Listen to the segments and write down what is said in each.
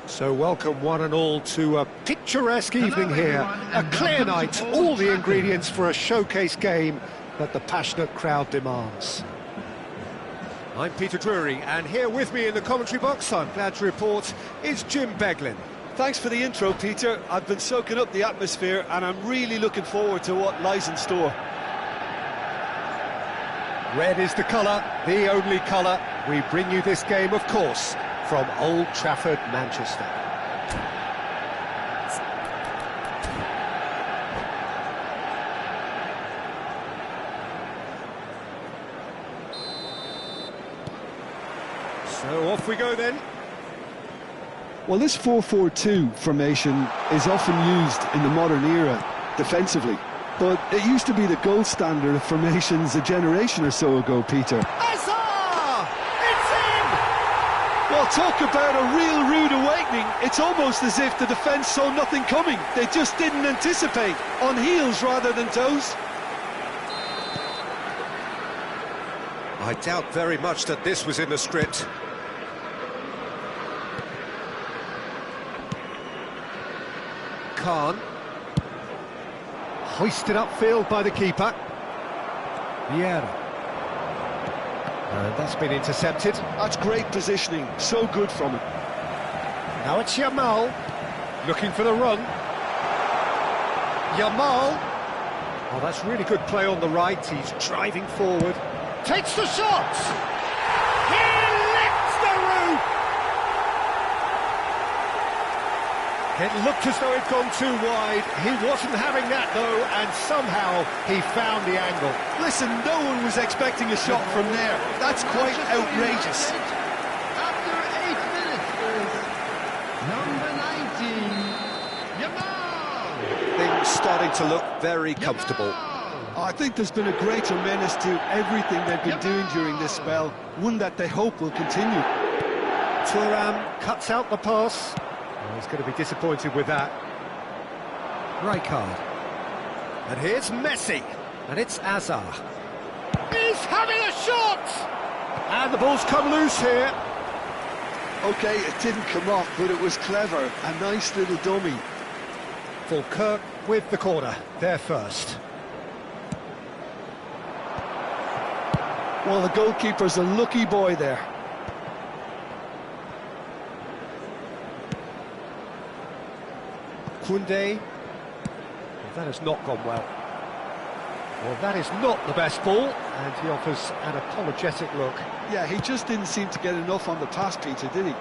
So welcome one and all to a picturesque evening here, a clear night, all the ingredients for a showcase game that the passionate crowd demands. I'm Peter Drury, and here with me in the commentary box, I'm glad to report, is Jim Beglin. Thanks for the intro, Peter. I've been soaking up the atmosphere and I'm really looking forward to what lies in store. Red is the colour, the only colour. We bring you this game, of course, from Old Trafford, Manchester. So off we go then. Well, this 4-4-2 formation is often used in the modern era defensively, but it used to be the gold standard of formations a generation or so ago, Peter. Hazard! It's in! Well, talk about a real rude awakening. It's almost as if the defence saw nothing coming. They just didn't anticipate, on heels rather than toes. I doubt very much that this was in the script. Khan. Hoisted upfield by the keeper. Vieira. And that's been intercepted. That's great positioning, so good from him. Now it's Yamal, looking for the run. Yamal. Oh, that's really good play on the right, he's driving forward. Takes the shot! He lifts the roof! It looked as though it'd gone too wide. He wasn't having that, though, and somehow he found the angle. Listen, no one was expecting a shot from there. That's quite outrageous. After 8 minutes is number 19, Yamal! Things starting to look very comfortable. I think there's been a greater menace to everything they've been doing during this spell, one that they hope will continue. Thuram cuts out the pass. Oh, he's going to be disappointed with that. Rijkaard. And here's Messi. And it's Hazard. He's having a shot! And the ball's come loose here. Okay, it didn't come off, but it was clever. A nice little dummy. Fulkirk with the corner. They're first. Well, the goalkeeper's a lucky boy there. Koundé. Well, that has not gone well. Well, that is not the best ball, and he offers an apologetic look. Yeah, he just didn't seem to get enough on the pass, Peter, did he?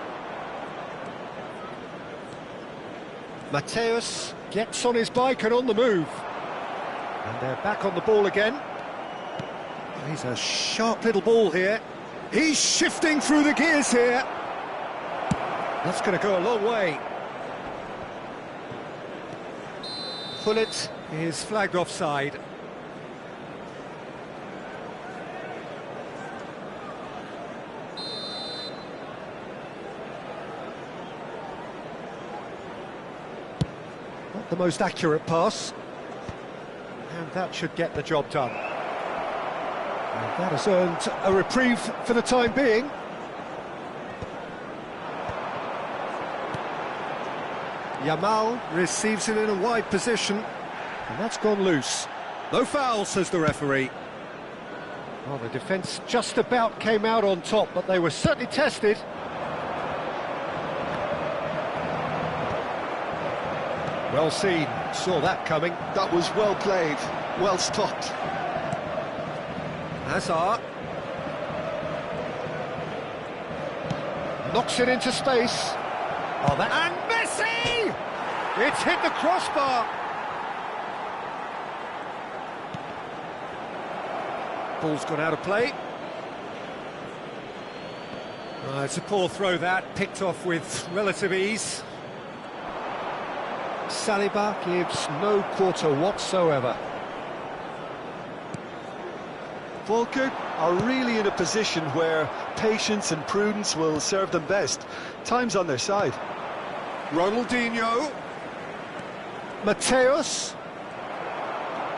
Matthäus gets on his bike and on the move. And they're back on the ball again. He's a sharp little ball here. He's shifting through the gears here. That's going to go a long way. Gullit is flagged offside. Not the most accurate pass. And that should get the job done. And that has earned a reprieve for the time being. Yamal receives it in a wide position, and that's gone loose. No foul, says the referee. Well, the defence just about came out on top, but they were certainly tested. Well seen, saw that coming. That was well played, well stopped. Hazard. Knocks it into space. Oh, that... And Messi! It's hit the crossbar. Ball's gone out of play. It's a poor throw that, picked off with relative ease. Saliba gives no quarter whatsoever. Fulkirk are really in a position where patience and prudence will serve them best. Time's on their side. Ronaldinho. Matthäus.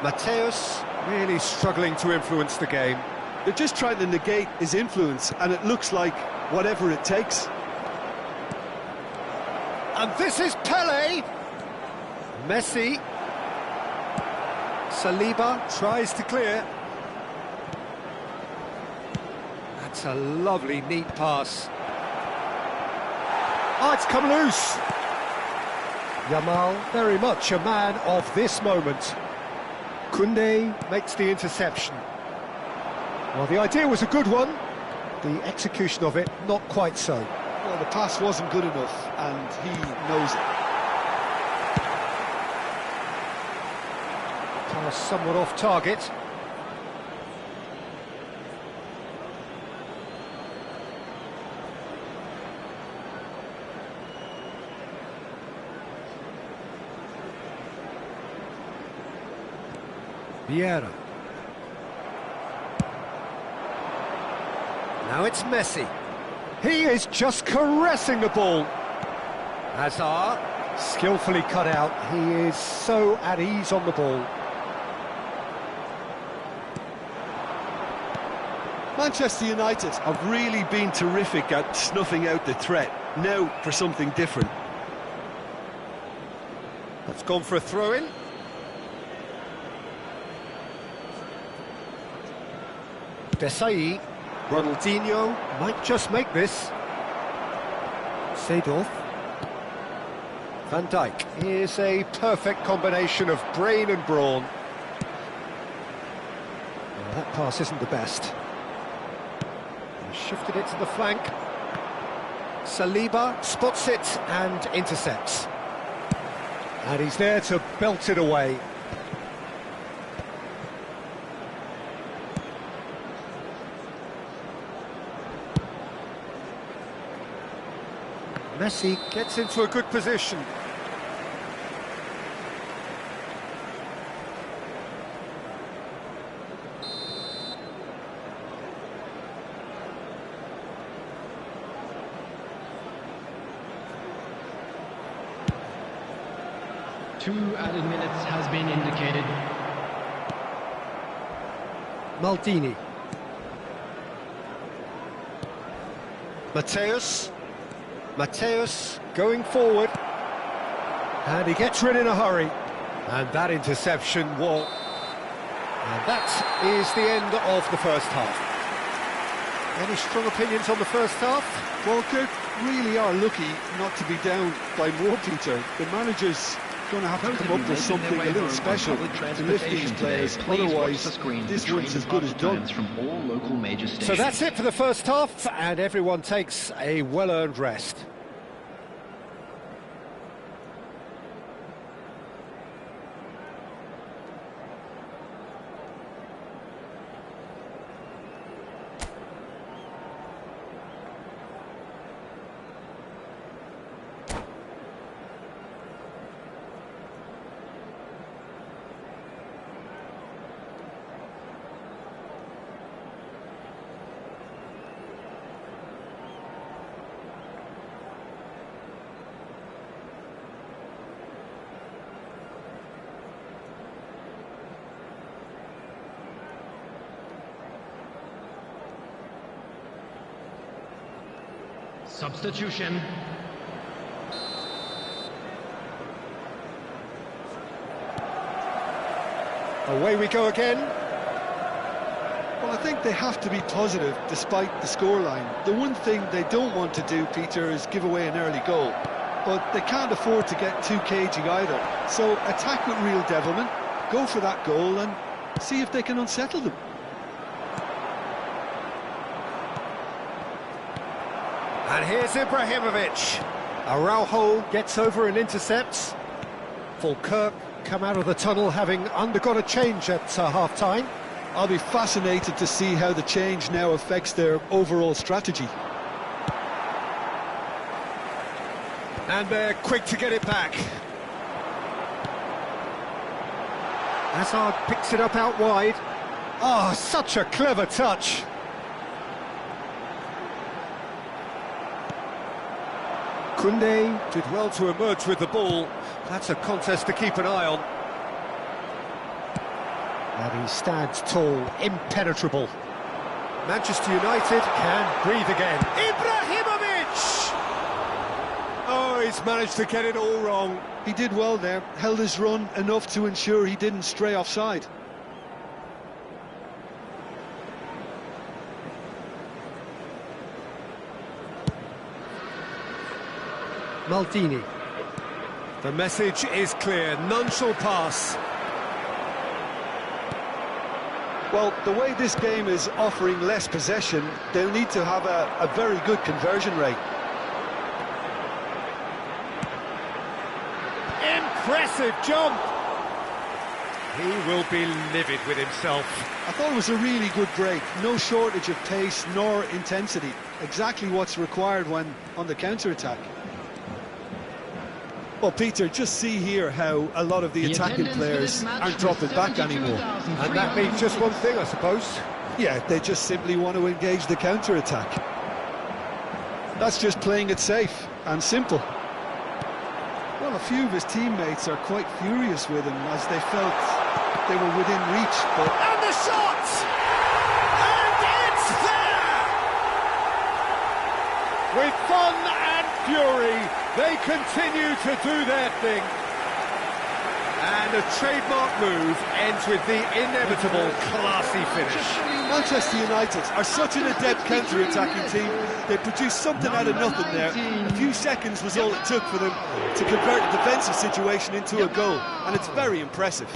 Matthäus really struggling to influence the game. They're just trying to negate his influence, and it looks like whatever it takes. And this is Pele. Messi. Saliba tries to clear. That's a lovely, neat pass. Oh, it's come loose. Yamal, very much a man of this moment. Koundé makes the interception. Well, the idea was a good one. The execution of it, not quite so. Well, the pass wasn't good enough, and he knows it. Pass somewhat off target. Vieira. Now it's Messi. He is just caressing the ball. Hazard, skillfully cut out. He is so at ease on the ball. Manchester United have really been terrific at snuffing out the threat. Now for something different. That's gone for a throw-in. Desailly. Ronaldinho might just make this. Seedorf. Van Dijk. Here's a perfect combination of brain and brawn. Well, that pass isn't the best. He shifted it to the flank. Saliba spots it and intercepts. And he's there to belt it away. Messi gets into a good position. Two added minutes has been indicated. Maldini. Mateus going forward, and he gets rid in a hurry, and that interception will... And that is the end of the first half. Any strong opinions on the first half? Well, Kirk, really are lucky not to be down by more, Peter. The manager's going to have to come up with something a little special to lift these players, otherwise this one's as good as done. So that's it for the first half, and everyone takes a well-earned rest. Substitution. Away we go again. Well, I think they have to be positive despite the scoreline. The one thing they don't want to do, Peter, is give away an early goal. But they can't afford to get too cagey either. So attack with real devilment, go for that goal and see if they can unsettle them. And here's Ibrahimovic. Araujo gets over and intercepts. Falkirk come out of the tunnel having undergone a change at half-time. I'll be fascinated to see how the change now affects their overall strategy. And they're quick to get it back. Hazard picks it up out wide. Oh, such a clever touch. Koundé did well to emerge with the ball. That's a contest to keep an eye on. And he stands tall, impenetrable. Manchester United can breathe again. Ibrahimovic! Oh, he's he's managed to get it all wrong. He did well there, held his run enough to ensure he didn't stray offside. Maldini. The message is clear, none shall pass. Well, the way this game is offering less possession, they'll need to have a very good conversion rate. Impressive jump! He will be livid with himself. I thought it was a really good break. No shortage of pace nor intensity. Exactly what's required when on the counter-attack. Well, Peter, just see here how a lot of the attacking players aren't dropping back anymore. And that means just one thing, I suppose. Yeah, they just simply want to engage the counter-attack. That's just playing it safe and simple. Well, a few of his teammates are quite furious with him as they felt they were within reach, but... And the shot! And it's there! With fun and fury, they continue to do their thing. And a trademark move ends with the inevitable classy finish. Manchester United are such an adept counter-attacking team. They produced something out of nothing there. A few seconds was all it took for them to convert a defensive situation into a goal, and it's very impressive.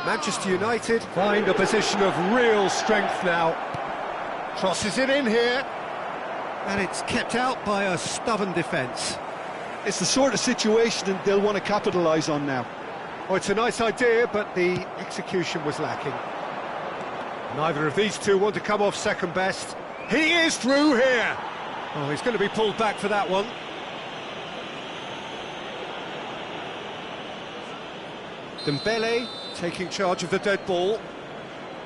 Manchester United find a position of real strength now. Crosses it in here, and it's kept out by a stubborn defence. It's the sort of situation they'll want to capitalise on now. Oh, it's a nice idea, but the execution was lacking. Neither of these two want to come off second best. He is through here! Oh, he's going to be pulled back for that one. Dembele taking charge of the dead ball.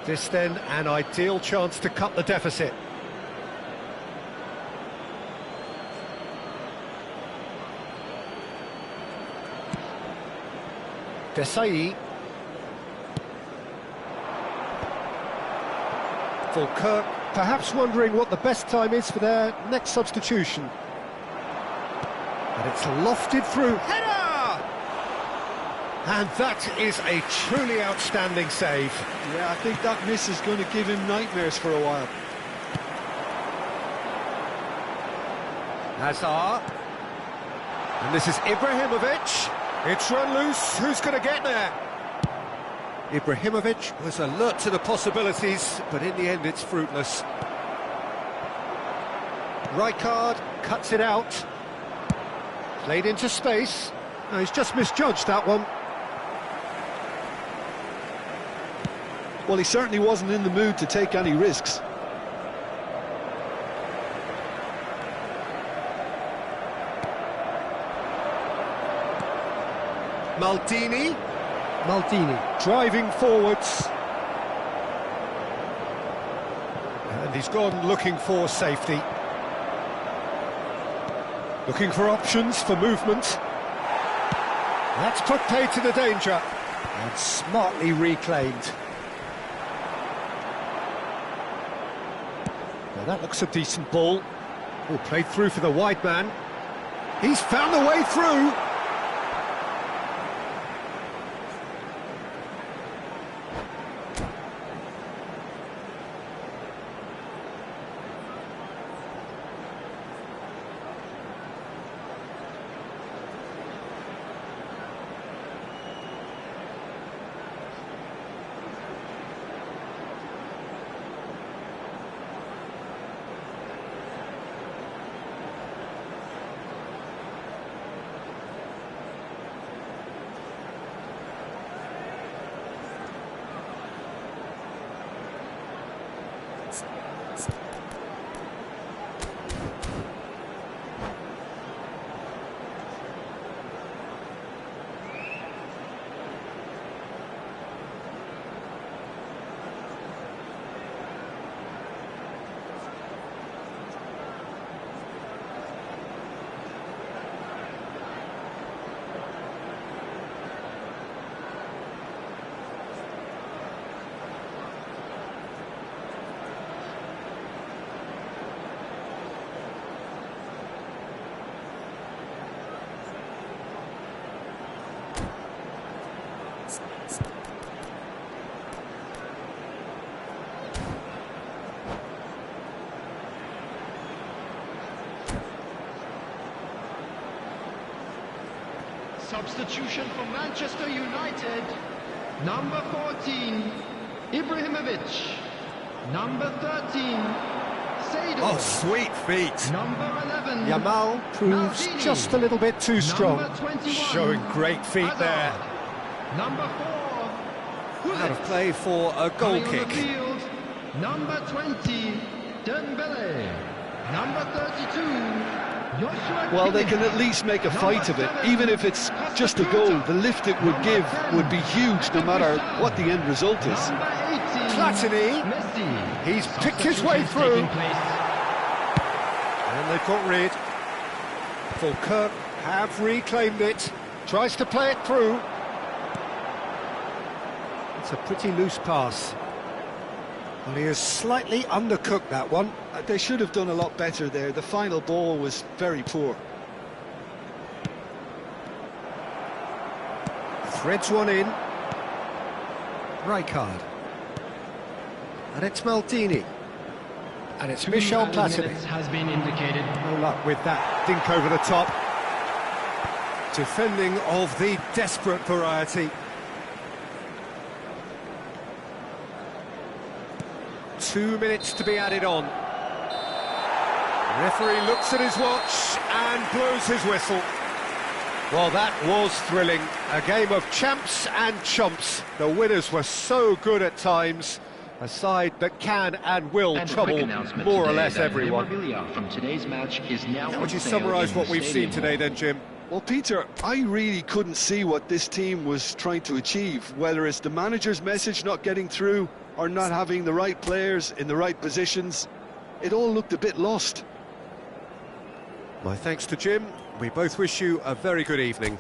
This then an ideal chance to cut the deficit. Desai. Fulkirk perhaps wondering what the best time is for their next substitution. And it's lofted through. Header! And that is a truly outstanding save. Yeah, I think that miss is going to give him nightmares for a while. Hazard. And this is Ibrahimovic. It's run loose, who's going to get there? Ibrahimovic was alert to the possibilities, but in the end it's fruitless. Rijkaard cuts it out. Played into space. No, he's just misjudged that one. Well, he certainly wasn't in the mood to take any risks. Maldini driving forwards. And he's gone looking for safety. Looking for options for movement. That's put play to the danger. And smartly reclaimed. Well, that looks a decent ball. Oh, played through for the wide man. He's found a way through. Substitution for Manchester United. Number 14, Ibrahimovic. Number 13, Seydou. Oh, sweet feet. Number 11, Yamal proves Maldini. just a little bit too strong. Number 21, Showing great feet Hazard. there. Number 4, Out of play for a goal Coming on the kick. field, number 20, Dembele. Number 32, Joshua Well, they Kimmich. can at least make a fight of it, even if it's just a goal. The lift it would give would be huge, no matter what the end result is. Number 18, Platini. Messi. He's picked his way Substitutions through. taking place. And they've got rid. Falkirk have reclaimed it. Tries to play it through. It's a pretty loose pass. Well, he has slightly undercooked that one. They should have done a lot better there. The final ball was very poor. Threads one in. Rijkaard. And it's Maldini. And it's 2 Michel added Platini. minutes has been indicated. No luck with that dink over the top. Defending of the desperate variety. 2 minutes to be added on. Referee looks at his watch and blows his whistle. Well, that was thrilling. A game of champs and chumps. The winners were so good at times. A side that can and will And a trouble quick announcement more or today less that everyone. memorabilia from today's match is now How would on you sale summarise in what the we've Stadium seen today Hall. then, Jim? Well, Peter, I really couldn't see what this team was trying to achieve, whether it's the manager's message not getting through or not having the right players in the right positions. It all looked a bit lost. My thanks to Jim. We both wish you a very good evening.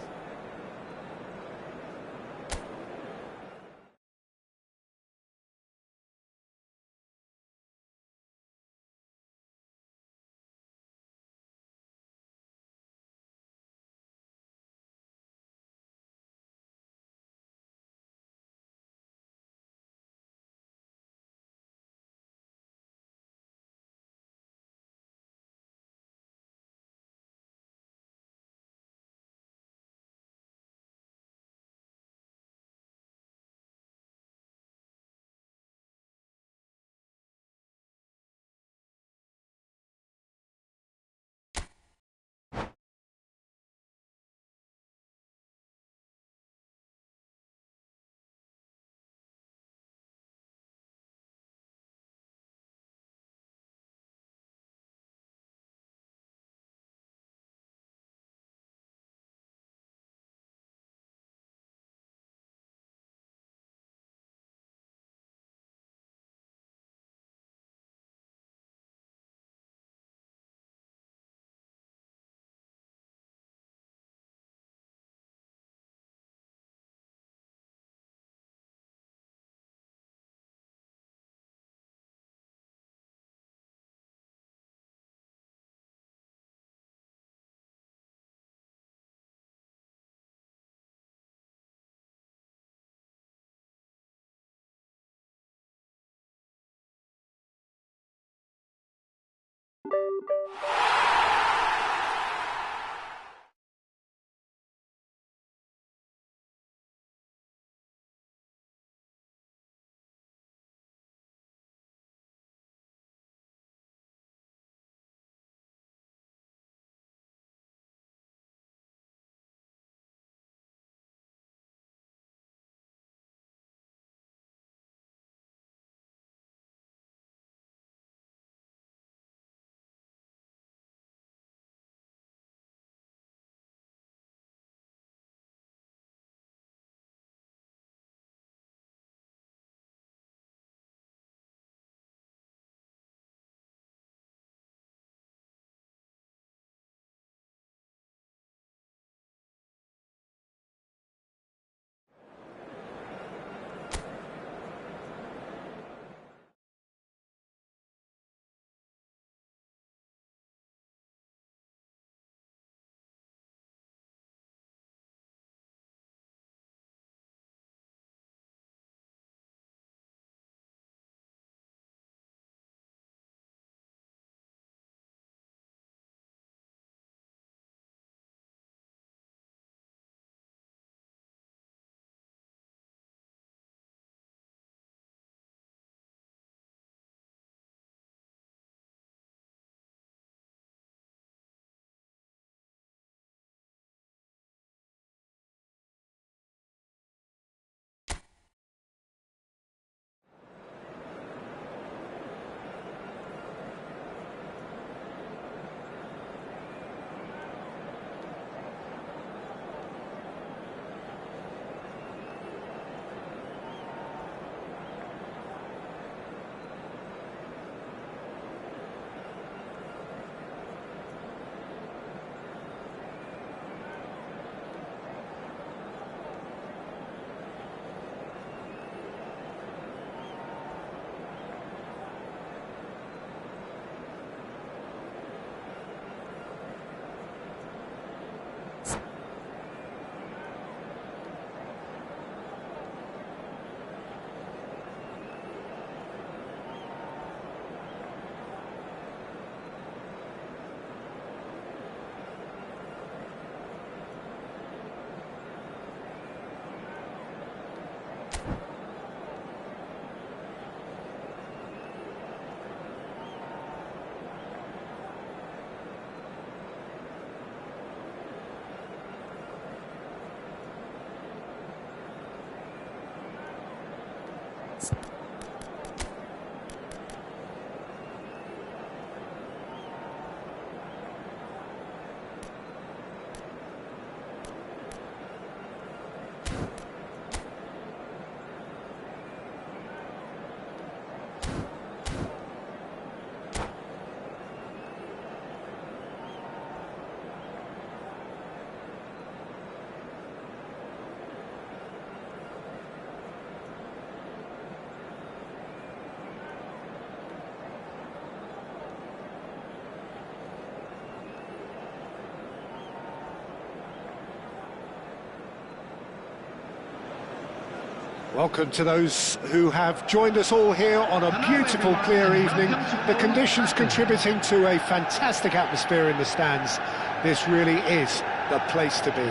Welcome to those who have joined us all here on a beautiful, clear evening. The conditions contributing to a fantastic atmosphere in the stands. This really is the place to be.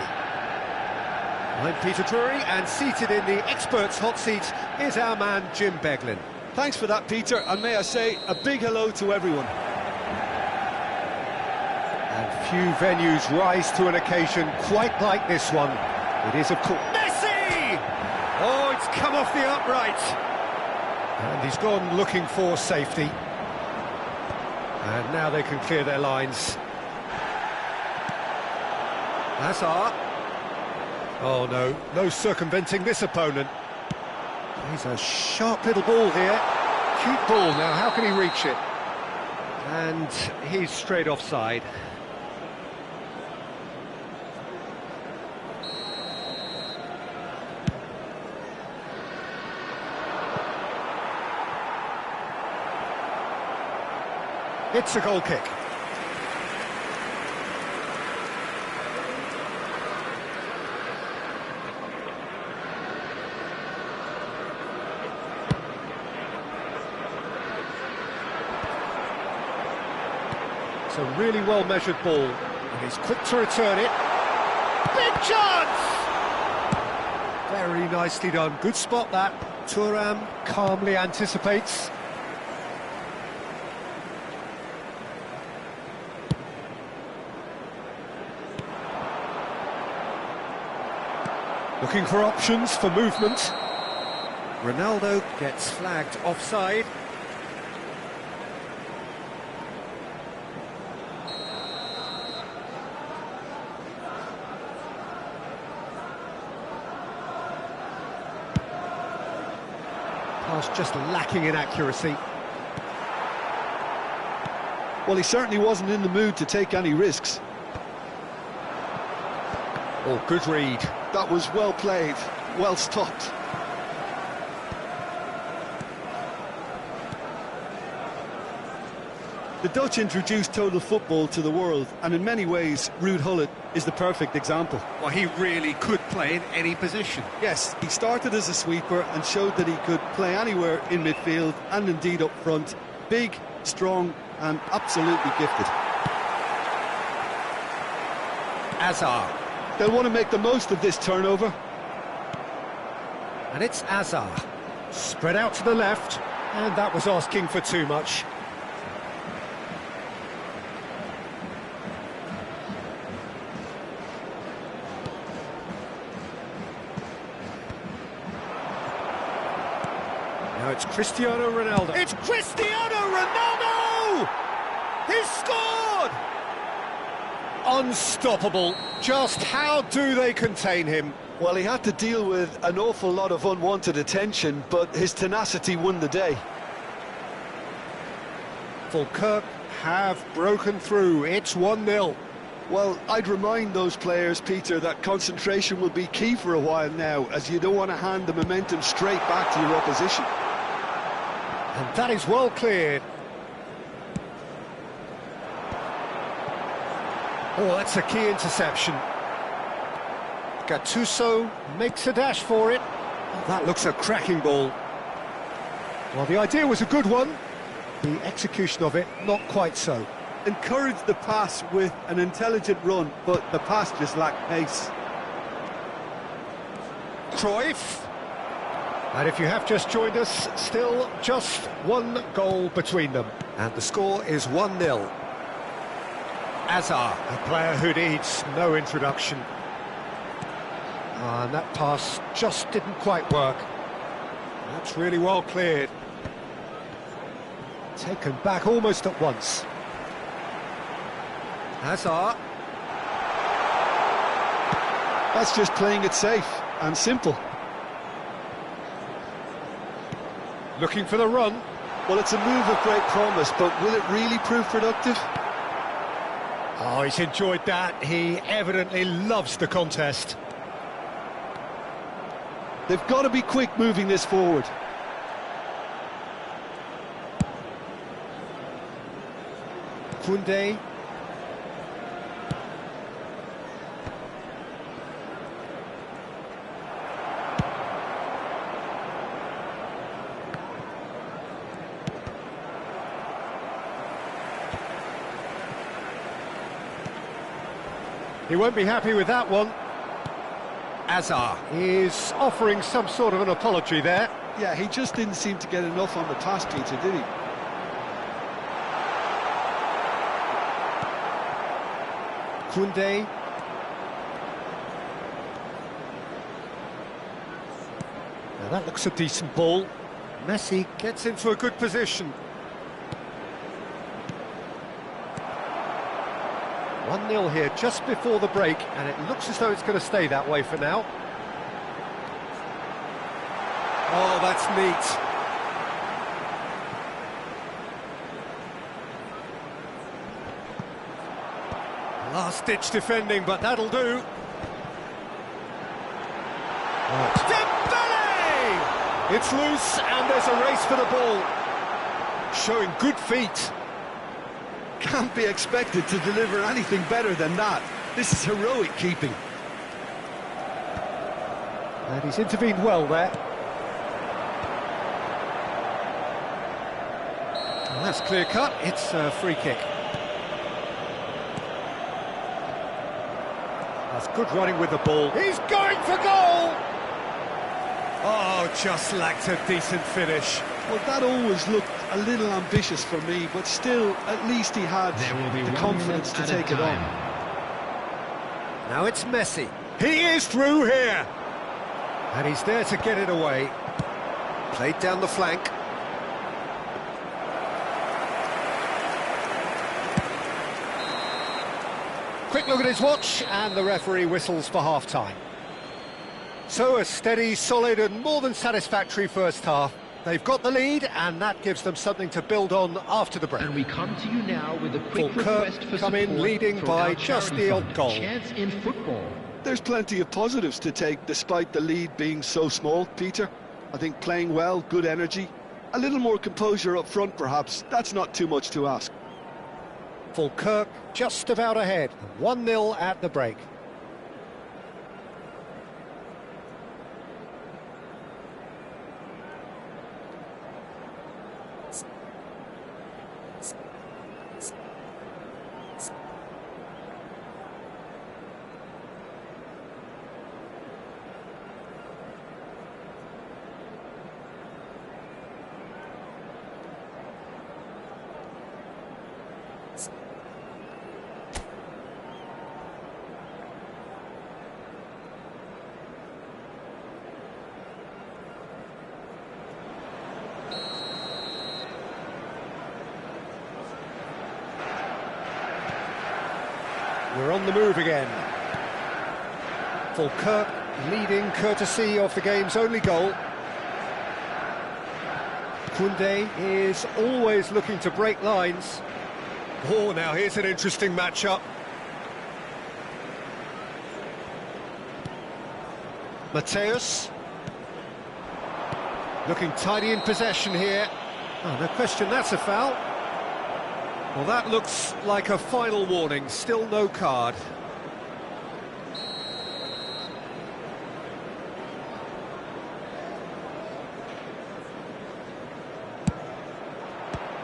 I'm Peter Drury, and seated in the experts' hot seat is our man Jim Beglin. Thanks for that, Peter, and may I say a big hello to everyone. And few venues rise to an occasion quite like this one. It is, of course, Messi! Oh, it's come off the upright. And he's gone looking for safety. And now they can clear their lines. Hazard. Oh no, no circumventing this opponent. He's a sharp little ball here. Cute ball, now how can he reach it? And he's straight offside. It's a goal kick. It's a really well-measured ball, and he's quick to return it. Big chance! Very nicely done. Good spot that. Thuram calmly anticipates. Looking for options for movement. Ronaldo gets flagged offside. Pass just lacking in accuracy. Well, he certainly wasn't in the mood to take any risks. Oh, good read. That was well played, well stopped. The Dutch introduced total football to the world, and in many ways, Ruud Gullit is the perfect example. Well, he really could play in any position. Yes, he started as a sweeper and showed that he could play anywhere in midfield and indeed up front. Big, strong and absolutely gifted. Hazard. They'll want to make the most of this turnover. And it's Hazard. Spread out to the left, and that was asking for too much. Now it's Cristiano Ronaldo. It's Cristiano Ronaldo! He's scored! Unstoppable. Just how do they contain him? Well, he had to deal with an awful lot of unwanted attention, but his tenacity won the day. Falkirk have broken through. It's 1-0. Well, I'd remind those players, Peter, that concentration will be key for a while now, as you don't want to hand the momentum straight back to your opposition. And that is well cleared. Oh, that's a key interception. Gattuso makes a dash for it. Oh, that looks a cracking ball. Well, the idea was a good one. The execution of it, not quite so. Encouraged the pass with an intelligent run, but the pass just lacked pace. Cruyff. And if you have just joined us, still just one goal between them. And the score is 1-0. Hazard, a player who needs no introduction. And that pass just didn't quite work. That's really well cleared. Taken back almost at once. Hazard. That's just playing it safe and simple. Looking for the run. Well, it's a move of great promise, but will it really prove productive? Oh, he's enjoyed that. He evidently loves the contest. They've got to be quick moving this forward. Koundé. He won't be happy with that one. Azar is offering some sort of an apology there. Yeah, he just didn't seem to get enough on the pass, Peter, did he? Koundé. Now that looks a decent ball. Messi gets into a good position. 1-0 here just before the break, and it looks as though it's going to stay that way for now. Oh, that's neat. Last-ditch defending, but that'll do. Dembele! It's loose, and there's a race for the ball. Showing good feet. Can't be expected to deliver anything better than that. This is heroic keeping. And he's intervened well there. Well, that's clear-cut. It's a free kick. That's good running with the ball. He's going for goal! Oh, just lacked a decent finish. Well, that always looked a little ambitious for me, but still, at least he had There will be the 1 confidence to minute at a take it on. time. Now it's Messi. He is through here. And he's there to get it away. Played down the flank. Quick look at his watch, and the referee whistles for half-time. So a steady, solid and more than satisfactory first half. They've got the lead, and that gives them something to build on after the break. And we come to you now with a quick Falkirk request for come support in leading for by our just charity the odd fund, goal. Chance in Football. There's plenty of positives to take despite the lead being so small, Peter. I think playing well, good energy, a little more composure up front perhaps, that's not too much to ask. Falkirk just about ahead, 1-0 at the break. We're on the move again. Falkirk leading courtesy of the game's only goal. Koundé is always looking to break lines. Oh, now here's an interesting matchup. Mateus. Looking tidy in possession here. Oh, no question, that's a foul. Well, that looks like a final warning, still no card.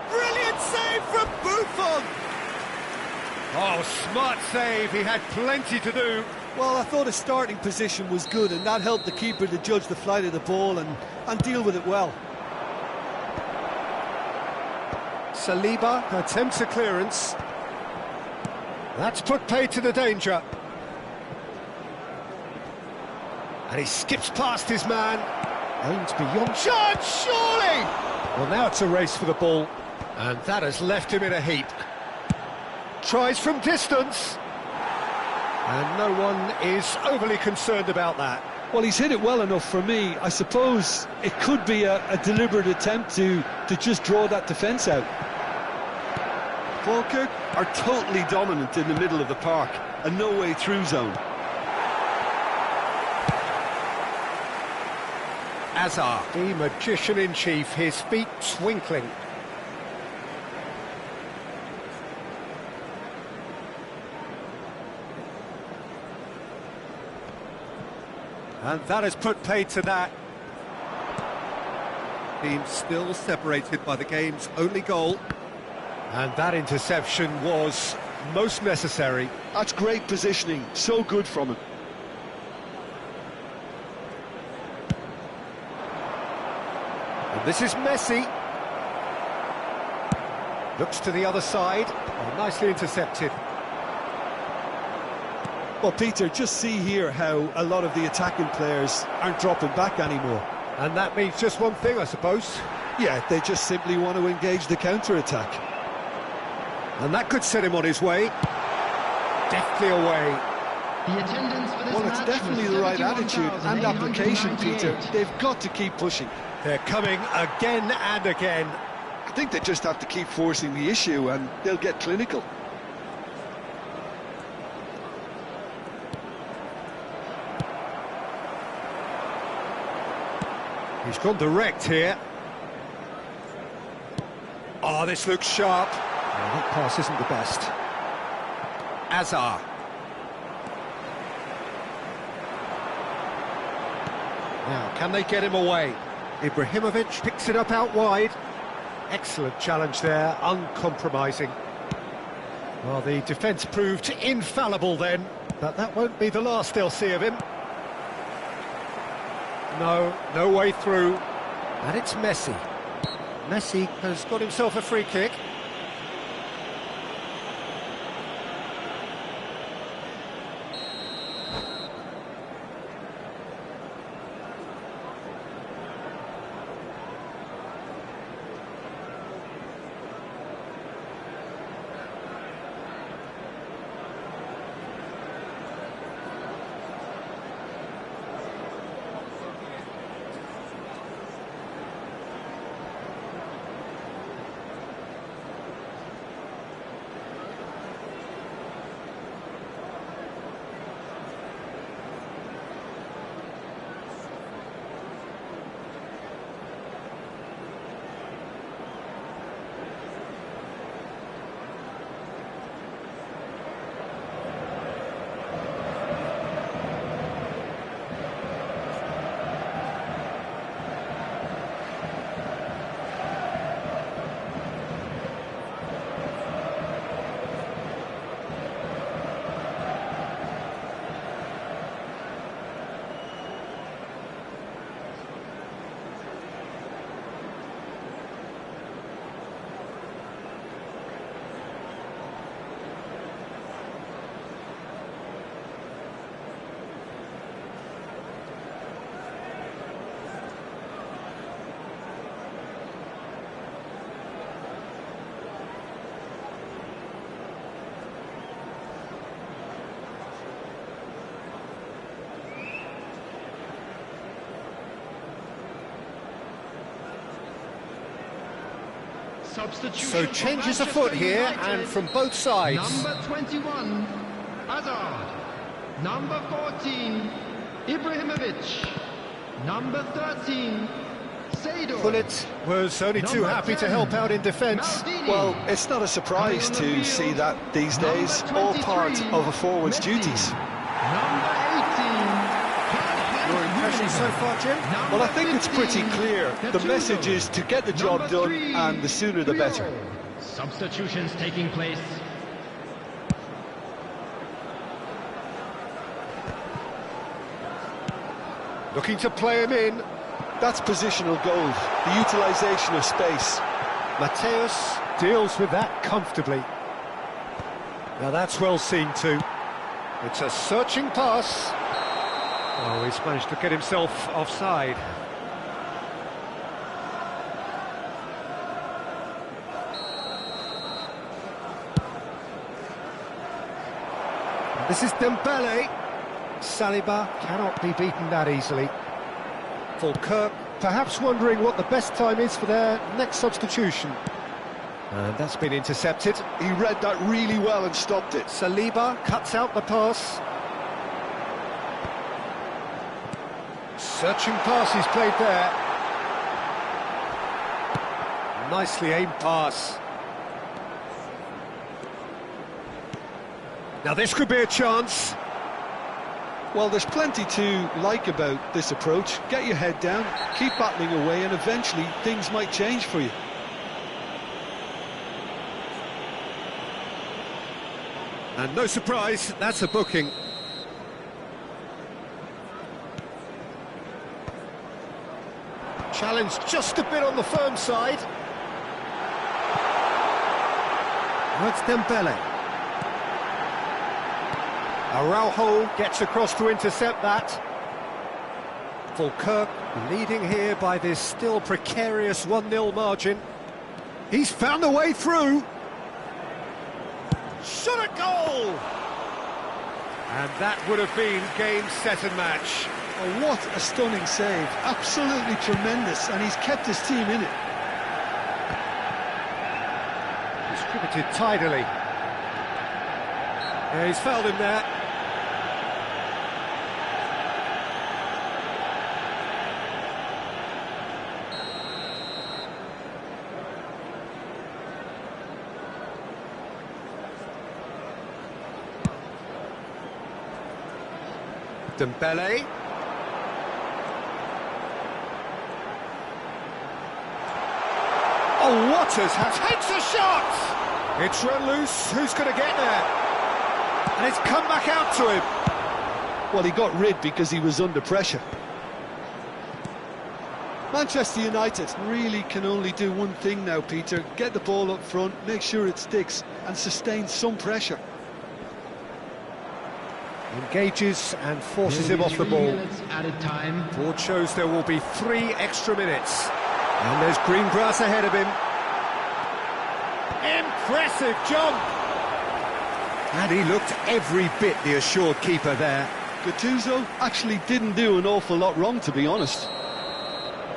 Brilliant save from Buffon! Oh, smart save, he had plenty to do. Well, I thought his starting position was good and that helped the keeper to judge the flight of the ball and deal with it well. Saliba attempts a clearance. That's put paid to the danger. And he skips past his man. Aims beyond charge, surely! Well, now it's a race for the ball. And that has left him in a heap. Tries from distance. And no one is overly concerned about that. Well, he's hit it well enough for me. I suppose it could be a deliberate attempt to just draw that defence out. Falkirk are totally dominant in the middle of the park, a no-way through zone. Azar, the magician-in-chief, his feet twinkling. And that has put paid to that. Team still separated by the game's only goal. And that interception was most necessary. That's great positioning, so good from him. And this is Messi. Looks to the other side. Oh, nicely intercepted. Well, Peter, just see here how a lot of the attacking players aren't dropping back anymore. And that means just one thing, I suppose. Yeah, they just simply want to engage the counter-attack. And that could set him on his way. Deftly away. The attendance for this Well, it's match definitely was the right attitude and application, 71,898. Peter. They've got to keep pushing. They're coming again and again. I think they just have to keep forcing the issue and they'll get clinical. He's gone direct here. Oh, this looks sharp. Oh, that pass isn't the best. Azar. Now, can they get him away? Ibrahimovic picks it up out wide. Excellent challenge there, uncompromising. Well, the defence proved infallible then, but that won't be the last they'll see of him. No way through. And it's Messi. Messi has got himself a free kick. Substitution So for changes Manchester afoot here, United. and from both sides. Number 21, Hazard. Number 14, Ibrahimovic. Number 13, Seydou. Gullit was only too Number happy to 10, help out in defence. Maldini. Well, it's not a surprise Coming on the to see field, that these days, number all part 23, of a forward's Messi. duties. Number 18, Your impressions so far, Jim? Number Well, I think it's pretty 15, clear. The Gattuso. message is to get the job Number done, 3, and the sooner the better. Puyol. Substitutions taking place. Looking to play him in. That's positional gold, the utilisation of space. Mateus deals with that comfortably. Now that's well seen too. It's a searching pass. Oh, he's managed to get himself offside. This is Dembele. Saliba cannot be beaten that easily. Falkirk perhaps wondering what the best time is for their next substitution. And that's been intercepted. He read that really well and stopped it. Saliba cuts out the pass. Searching pass he's played there. Nicely aimed pass. Now this could be a chance. Well, there's plenty to like about this approach. Get your head down, keep battling away, and eventually things might change for you. And no surprise, that's a booking. Challenge just a bit on the firm side. That's Dembele. Araujo gets across to intercept that. Falkirk leading here by this still precarious 1-0 margin. He's found a way through. Shot at goal! And that would have been game, set and match. Oh, what a stunning save. Absolutely tremendous, and he's kept his team in it. Distributed tidily. Yeah, he's fouled him there. Dembele. Oh, Waters takes a shot! It's run loose, who's going to get there? And it's come back out to him. Well, he got rid because he was under pressure. Manchester United really can only do one thing now, Peter. Get the ball up front, make sure it sticks, and sustain some pressure. Engages and forces him off the 3 ball. minutes added time. Board shows there will be 3 extra minutes. And there's green grass ahead of him. Impressive jump! And he looked every bit the assured keeper there. Gattuso actually didn't do an awful lot wrong, to be honest.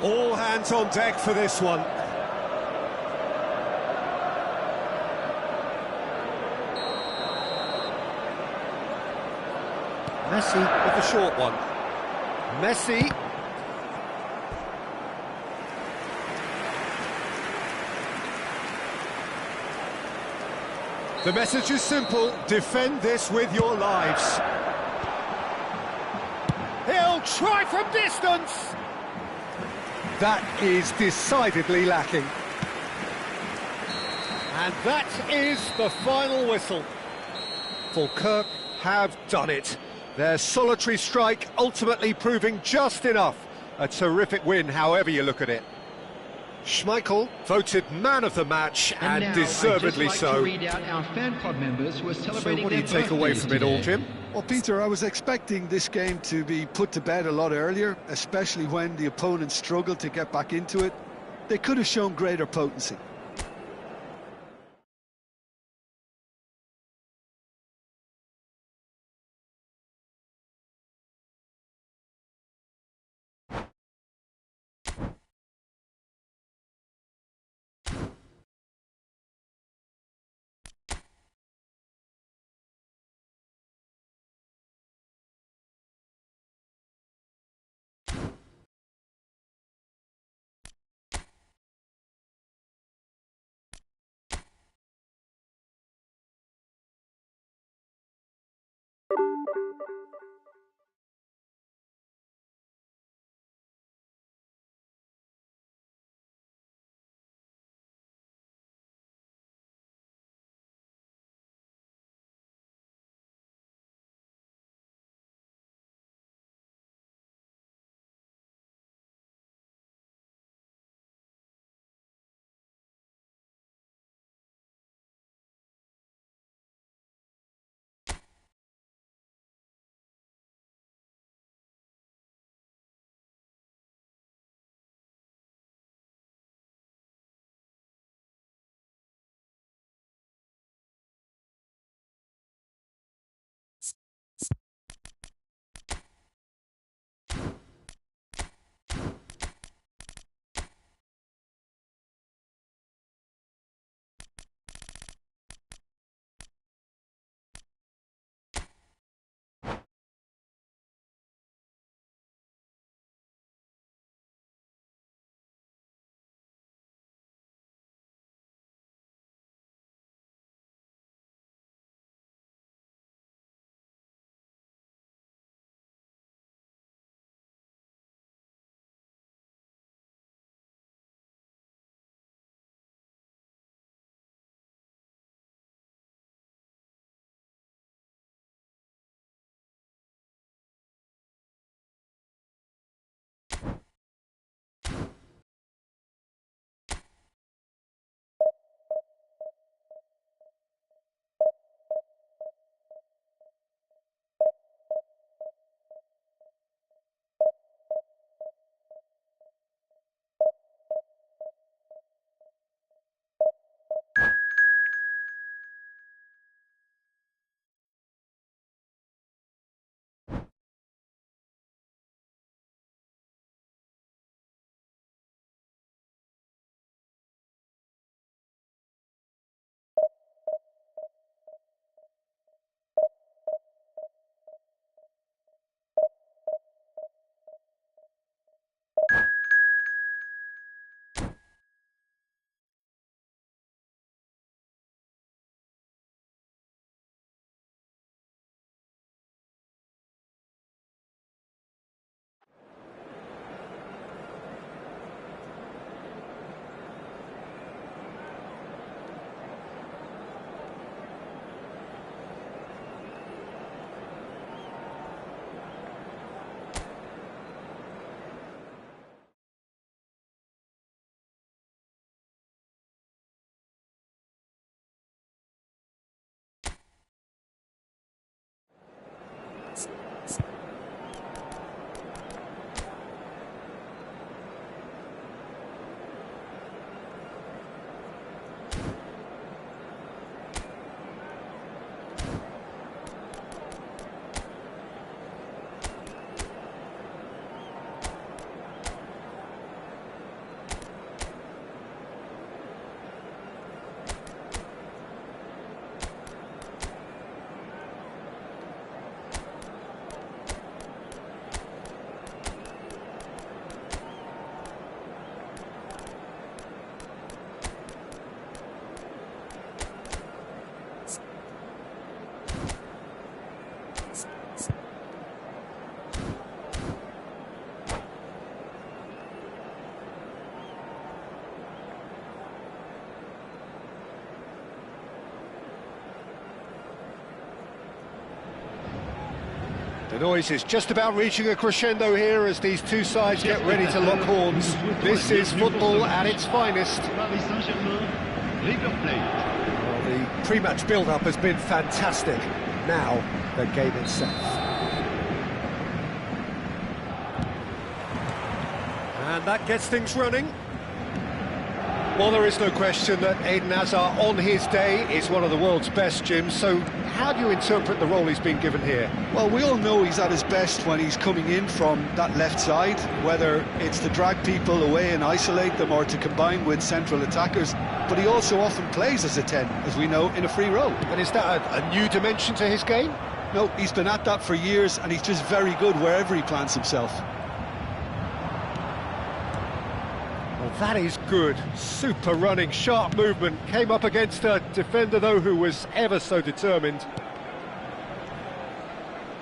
All hands on deck for this one. Messi with the short one. Messi. The message is simple, defend this with your lives. He'll try from distance. That is decidedly lacking. And that is the final whistle. Falkirk have done it. Their solitary strike ultimately proving just enough. A terrific win, however you look at it. Schmeichel voted man of the match, and now, deservedly I'd just like so. to read out our fan club members who are So celebrating what do you their take away birthdays from it all, today. Jim? Well, Peter, I was expecting this game to be put to bed a lot earlier, especially when the opponents struggled to get back into it. They could have shown greater potency. The noise is just about reaching a crescendo here as these two sides get ready to lock horns. This is football at its finest. Paris Saint-Germain, River Plate. Well, the pre-match build-up has been fantastic. Now, the game itself. And that gets things running. Well, there is no question that Eden Hazard, on his day, is one of the world's best, Jim. So how do you interpret the role he's been given here? Well, we all know he's at his best when he's coming in from that left side, whether it's to drag people away and isolate them or to combine with central attackers. But he also often plays as a 10, as we know, in a free role. And is that a new dimension to his game? No, he's been at that for years, and he's just very good wherever he plants himself. Well, that is good. Super running, sharp movement. Came up against a defender, though, who was ever so determined.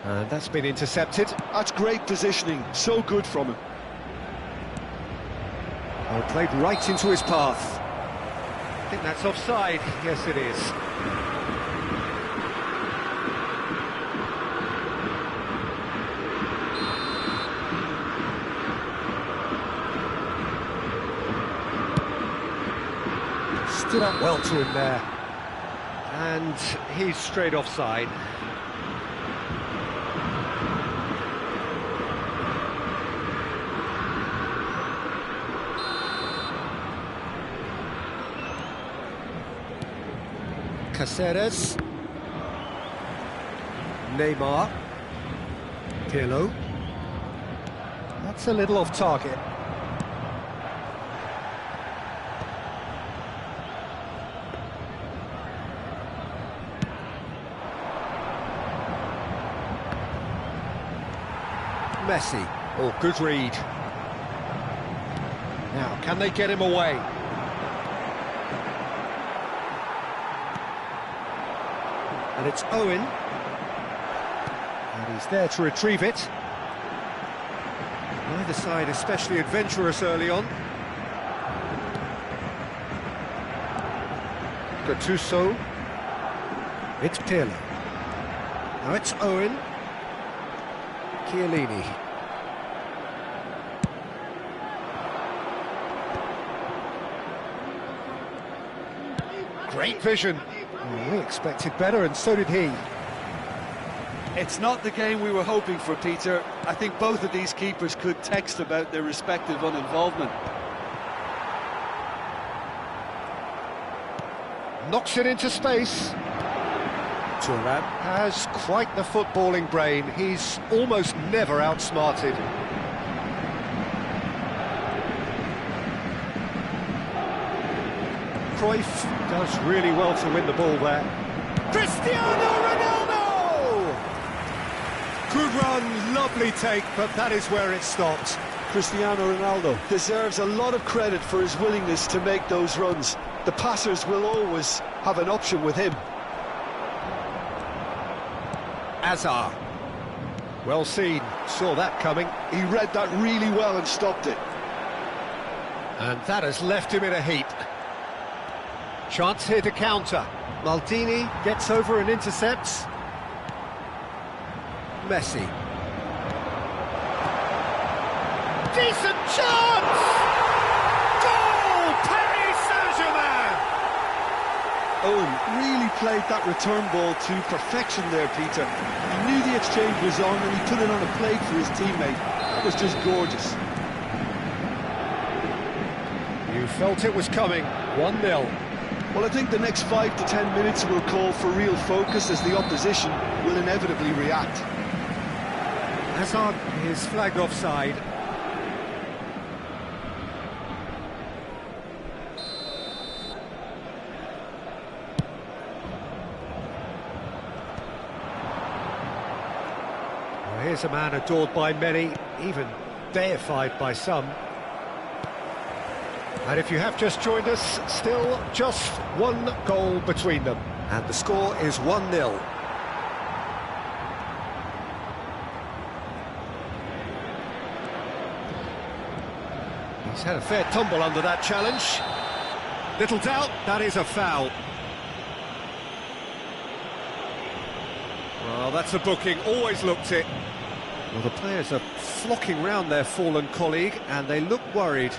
And that's been intercepted. That's great positioning, so good from him. Oh, played right into his path. I think that's offside. Yes, it is. Stood up well to him there. And he's straight offside. Caceres. Neymar. Pirlo. That's a little off target. Messi. Oh, good read. Now, can they get him away? And it's Owen. And he's there to retrieve it. Neither side especially adventurous early on. Gattuso. It's Pirlo. Now it's Owen. Chiellini. Great vision. Well, we expected better, and so did he. It's not the game we were hoping for, Peter. I think both of these keepers could text about their respective uninvolvement. Knocks it into space. Thuram has quite the footballing brain. He's almost never outsmarted. Cruyff does really well to win the ball there. Cristiano Ronaldo! Good run, lovely take, but that is where it stopped. Cristiano Ronaldo deserves a lot of credit for his willingness to make those runs. The passers will always have an option with him. Hazard. Well seen, saw that coming. He read that really well and stopped it. And that has left him in a heap. Chance here to counter. Maldini gets over and intercepts. Messi. Decent chance! Goal! Paris Saint-Germain! Owen really played that return ball to perfection there, Peter. He knew the exchange was on and he put it on a plate for his teammate. That was just gorgeous. You felt it was coming. 1-0. Well, I think the next 5 to 10 minutes will call for real focus as the opposition will inevitably react. Hazard is flagged offside. Well, here's a man adored by many, even deified by some. And if you have just joined us, still just one goal between them. And the score is 1-0. He's had a fair tumble under that challenge. Little doubt, that is a foul. Well, that's a booking, always looked it. Well, the players are flocking round their fallen colleague, and they look worried.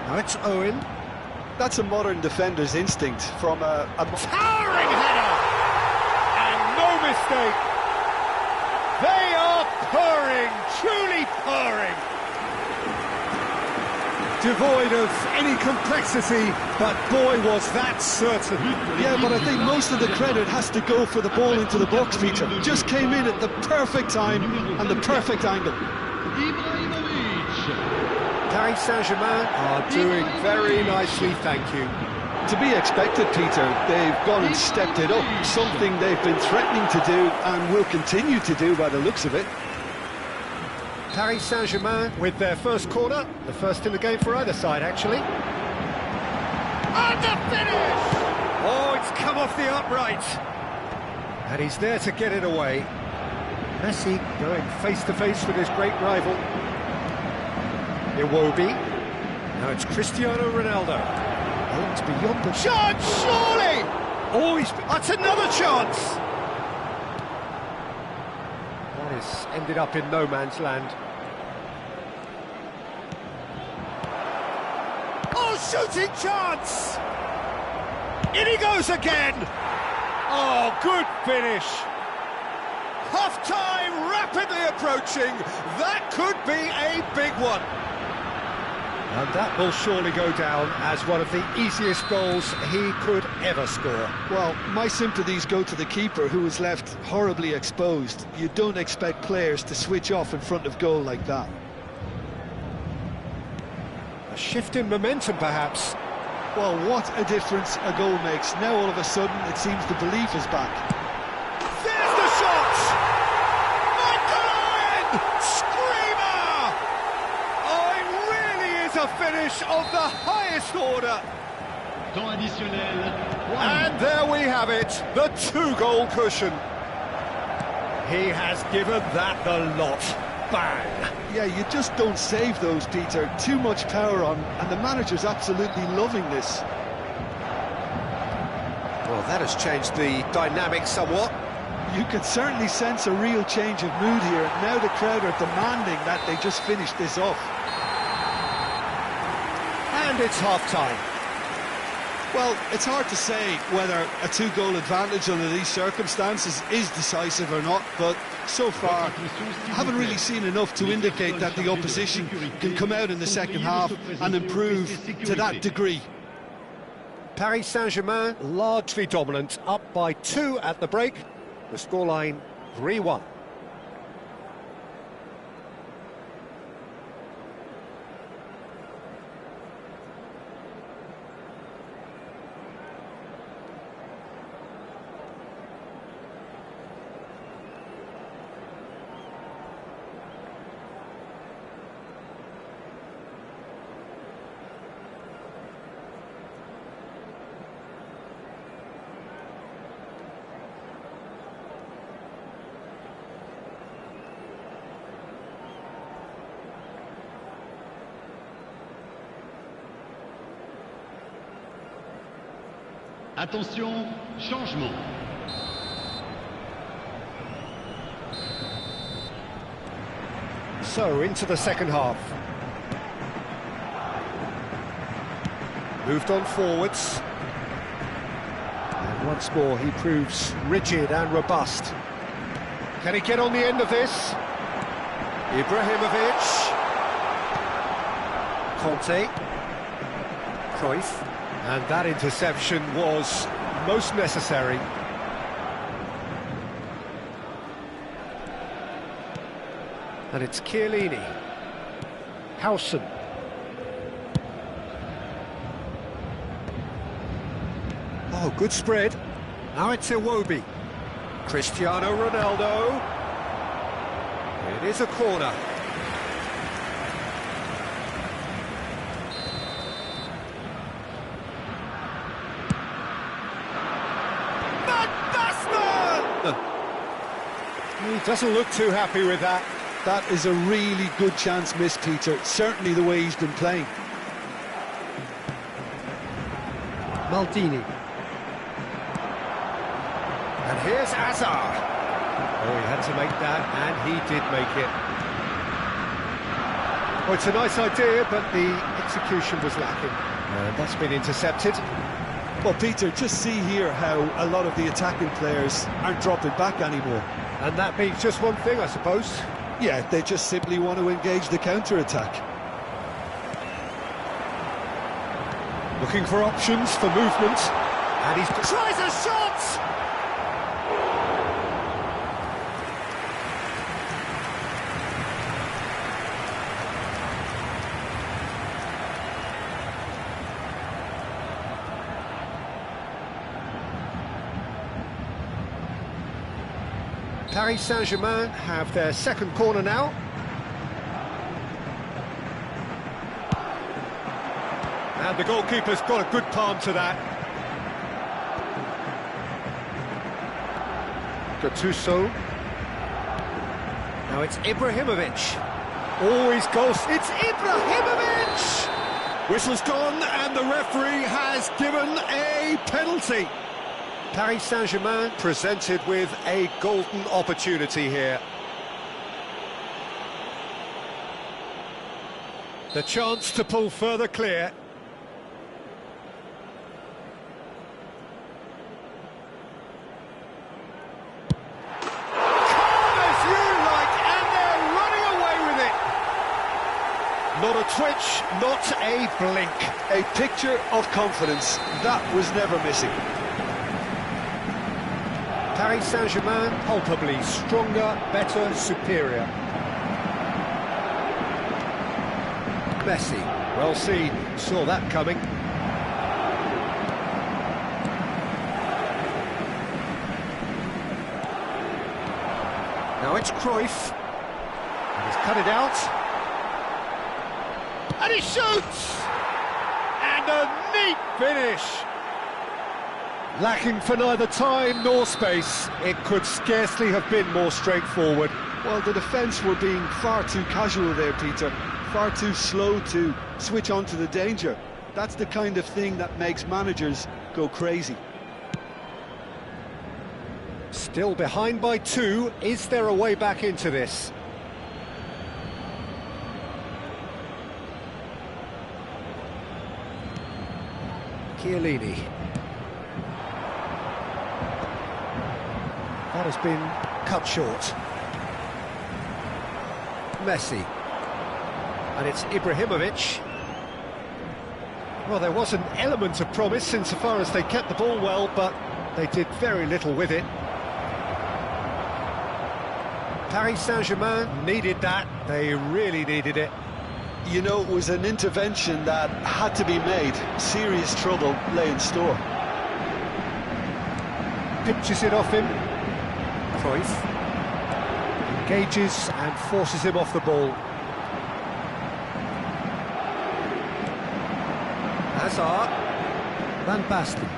Now it's Owen. That's a modern defender's instinct from a Towering header! And no mistake! They are purring, truly purring! Devoid of any complexity, but boy was that certain. Yeah, but I think most of the credit has to go for the ball into the box, Peter. Just came in at the perfect time and the perfect angle. Paris Saint-Germain are doing very nicely, thank you. To be expected, Peter. They've gone and stepped it up, something they've been threatening to do and will continue to do by the looks of it. Paris Saint-Germain with their first corner, the first in the game for either side, actually. And the finish! Oh, it's come off the upright. And he's there to get it away. Messi going face-to-face with his great rival. Iwobi. Now it's Cristiano Ronaldo. Oh, it's beyond the chance, surely! Oh, that's another chance! That has ended up in no man's land. Oh, shooting chance! In he goes again! Oh, good finish! Half-time rapidly approaching. That could be a big one. And that will surely go down as one of the easiest goals he could ever score. Well, my sympathies go to the keeper, who was left horribly exposed. You don't expect players to switch off in front of goal like that. A shift in momentum, perhaps. Well, what a difference a goal makes. Now, all of a sudden, it seems the belief is back. There's the shot! Michael Owen! Screamer! Oh, it really is a finish of the highest order. Temps additionnel. And there we have it, the two-goal cushion. He has given that the lot. Bang! Yeah, you just don't save those, Peter. Too much power on, and the manager's absolutely loving this. Well, that has changed the dynamic somewhat. You can certainly sense a real change of mood here, and now the crowd are demanding that they just finish this off. And it's half-time. Well, it's hard to say whether a two-goal advantage under these circumstances is decisive or not, but so far, I haven't really seen enough to indicate that the opposition can come out in the second half and improve to that degree. Paris Saint-Germain largely dominant, up by 2 at the break. The scoreline 3-1. Attention, changement. So, into the second half. Moved on forwards. And once more he proves rigid and robust. Can he get on the end of this? Ibrahimovic. Conte. Cruyff. And that interception was most necessary. And it's Chiellini. Howson. Oh, good spread. Now it's Iwobi. Cristiano Ronaldo. It is a corner. He doesn't look too happy with that. That is a really good chance missed, Peter. Certainly the way he's been playing. Maldini. And here's Hazard. Oh, he had to make that, and he did make it. Well, it's a nice idea, but the execution was lacking. And that's been intercepted. Well, Peter, just see here how a lot of the attacking players aren't dropping back anymore. And that means just one thing, I suppose. Yeah, they just simply want to engage the counter-attack. Looking for options for movement. And he tries a shot! Paris Saint-Germain have their second corner now. And the goalkeeper's got a good palm to that. Gattuso. Now it's Ibrahimovic. Always goes. It's Ibrahimovic! Whistle's gone and the referee has given a penalty. Paris Saint-Germain presented with a golden opportunity here. The chance to pull further clear. Calm as you like, and they're running away with it. Not a twitch, not a blink. A picture of confidence. That was never missing. Paris Saint-Germain palpably stronger, better, superior. Messi, well seen, saw that coming. Now it's Cruyff. And he's cut it out. And he shoots! And a neat finish! Lacking for neither time nor space, it could scarcely have been more straightforward. Well, the defence were being far too casual there, Peter. Far too slow to switch on to the danger. That's the kind of thing that makes managers go crazy. Still behind by 2. Is there a way back into this? Chiellini. That has been cut short. Messi. And it's Ibrahimovic. Well, there was an element of promise insofar as they kept the ball well, but they did very little with it. Paris Saint-Germain needed that. They really needed it. You know, it was an intervention that had to be made. Serious trouble lay in store. Pitches it off him. Cruyff engages and forces him off the ball. Hazard. Van Basten.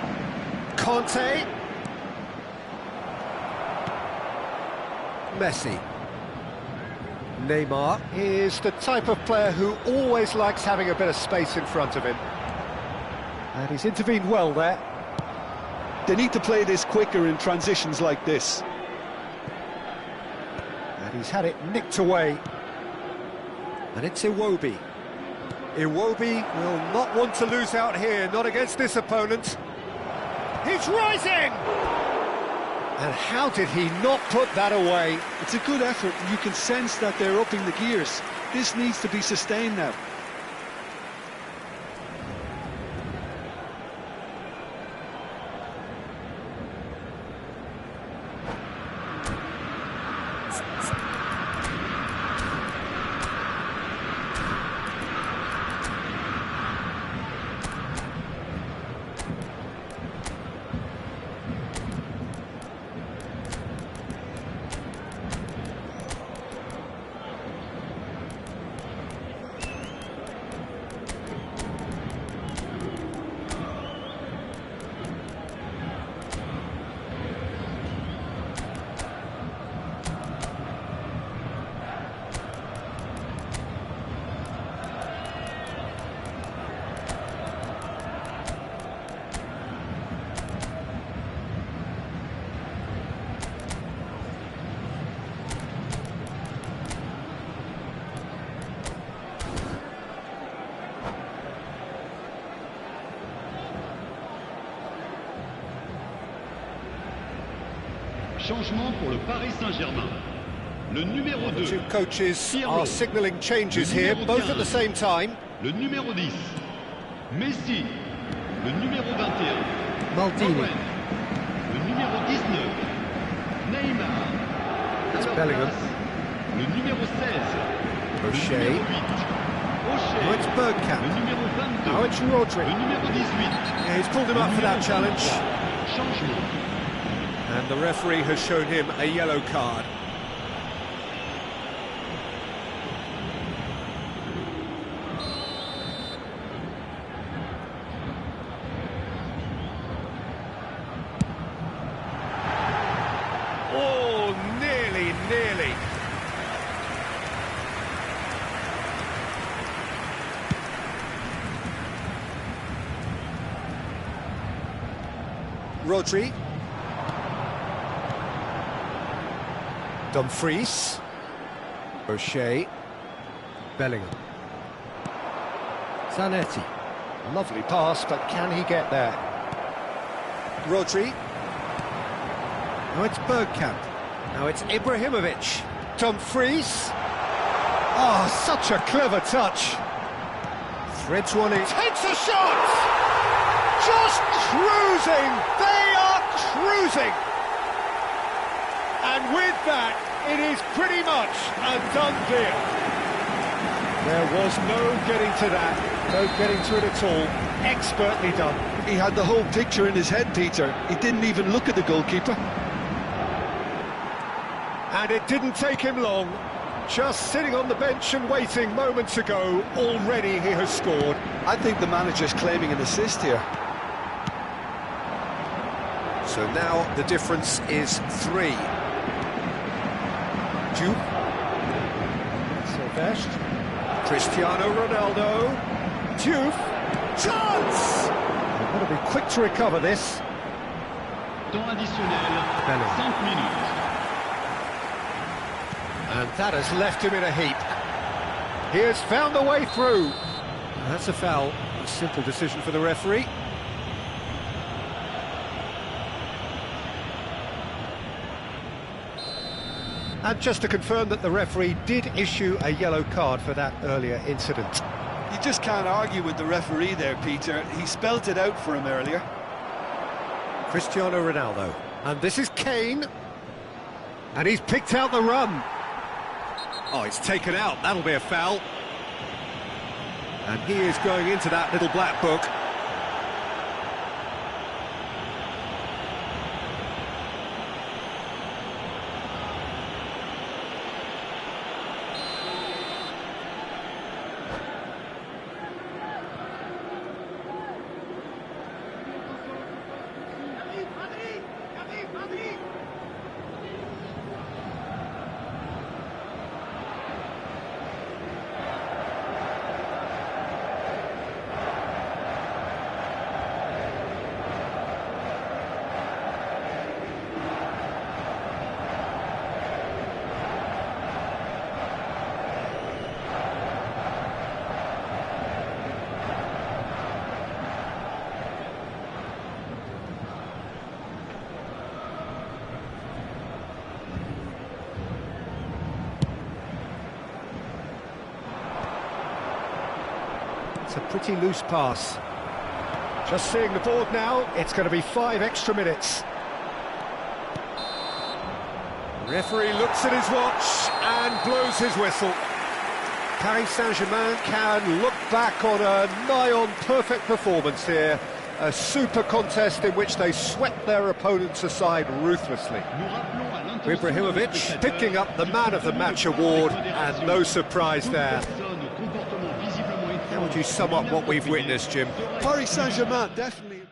Conte. Messi. Neymar is the type of player who always likes having a bit of space in front of him. And he's intervened well there. They need to play this quicker in transitions like this. And he's had it nicked away. And it's Iwobi. Iwobi will not want to lose out here, not against this opponent. He's rising! And how did he not put that away? It's a good effort, and you can sense that they're upping the gears. This needs to be sustained now. Changement pour le Paris Saint-Germain. Le numéro The 2. two coaches Pirlo. are signalling changes Le here, numéro both at 15. the same time. Le numéro 10. Messi. Le numéro 21. Maldini. Owen. Le numéro 19. Neymar. That's À leur Bellingham. place, le numéro 16. O'Shea. Le numéro 8. O'Shea. Now it's Bergkamp. Le numéro 22. Now it's Rodri. Le numéro 18. Yeah, he's pulled him Le up for that numéro challenge. 23. Changement. And the referee has shown him a yellow card. Oh, nearly, nearly. Rodri. Dumfries. O'Shea. Bellingham. Zanetti. Lovely pass, but can he get there? Rodri. Now it's Bergkamp. Now it's Ibrahimovic. Dumfries. Oh, such a clever touch. Threads one in. Takes a shot! Just cruising! They are cruising! And with that, it is pretty much a done deal. There was no getting to that, no getting to it at all. Expertly done. He had the whole picture in his head, Peter. He didn't even look at the goalkeeper. And it didn't take him long. Just sitting on the bench and waiting moments ago, already he has scored. I think the manager's claiming an assist here. So now the difference is 3. Jude. Silvestre. Cristiano Ronaldo. Juve. Chance! They've got to be quick to recover this. Temps additionnel. Bellingham. 5 minutes. And that has left him in a heap. He has found the way through. That's a foul. A simple decision for the referee. And just to confirm that the referee did issue a yellow card for that earlier incident. You just can't argue with the referee there, Peter. He spelt it out for him earlier. Cristiano Ronaldo. And this is Kane. And he's picked out the run. Oh, it's taken out. That'll be a foul. And he is going into that little black book. It's a pretty loose pass. Just seeing the board now, it's going to be 5 extra minutes. Referee looks at his watch and blows his whistle. Paris Saint-Germain can look back on a nigh-on perfect performance here. A super contest in which they swept their opponents aside ruthlessly. Ibrahimovic picking up the Man of the Match award, and no surprise there. How would you sum up what we've witnessed, Jim? Paris Saint-Germain definitely...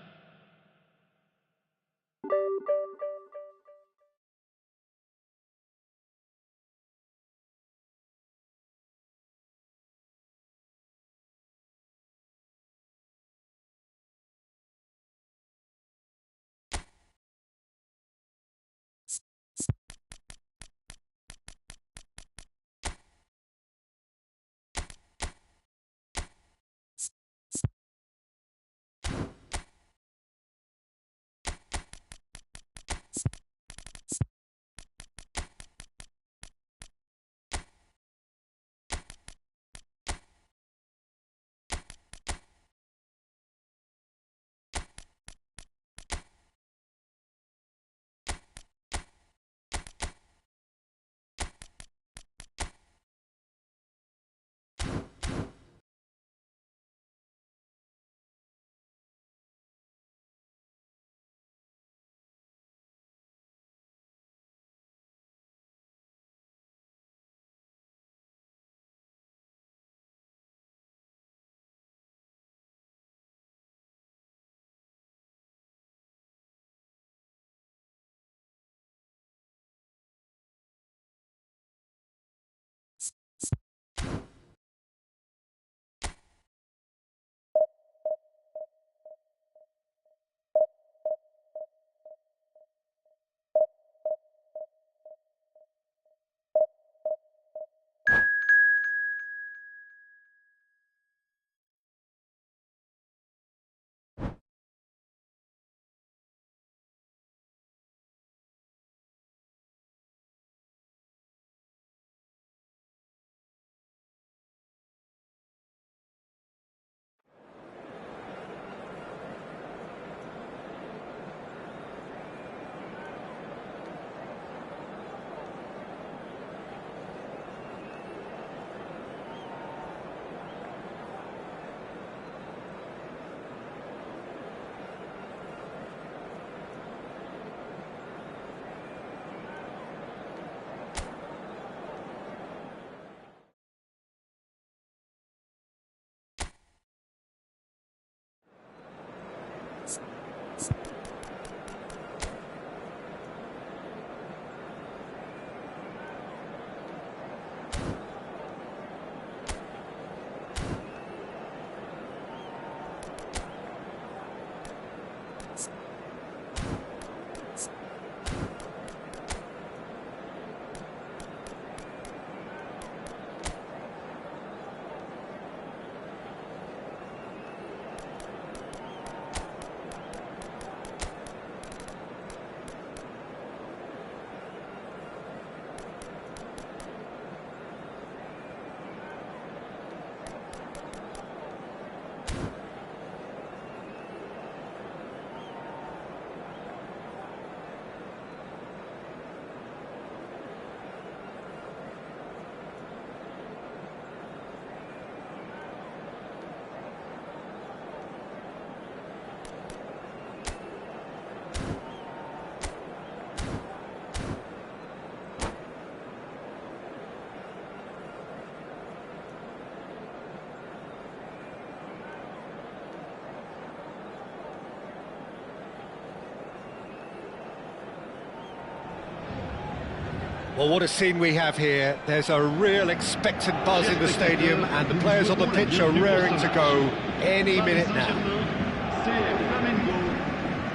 Well, what a scene we have here. There's a real expectant buzz in the stadium, and the players on the pitch are raring to go any minute now.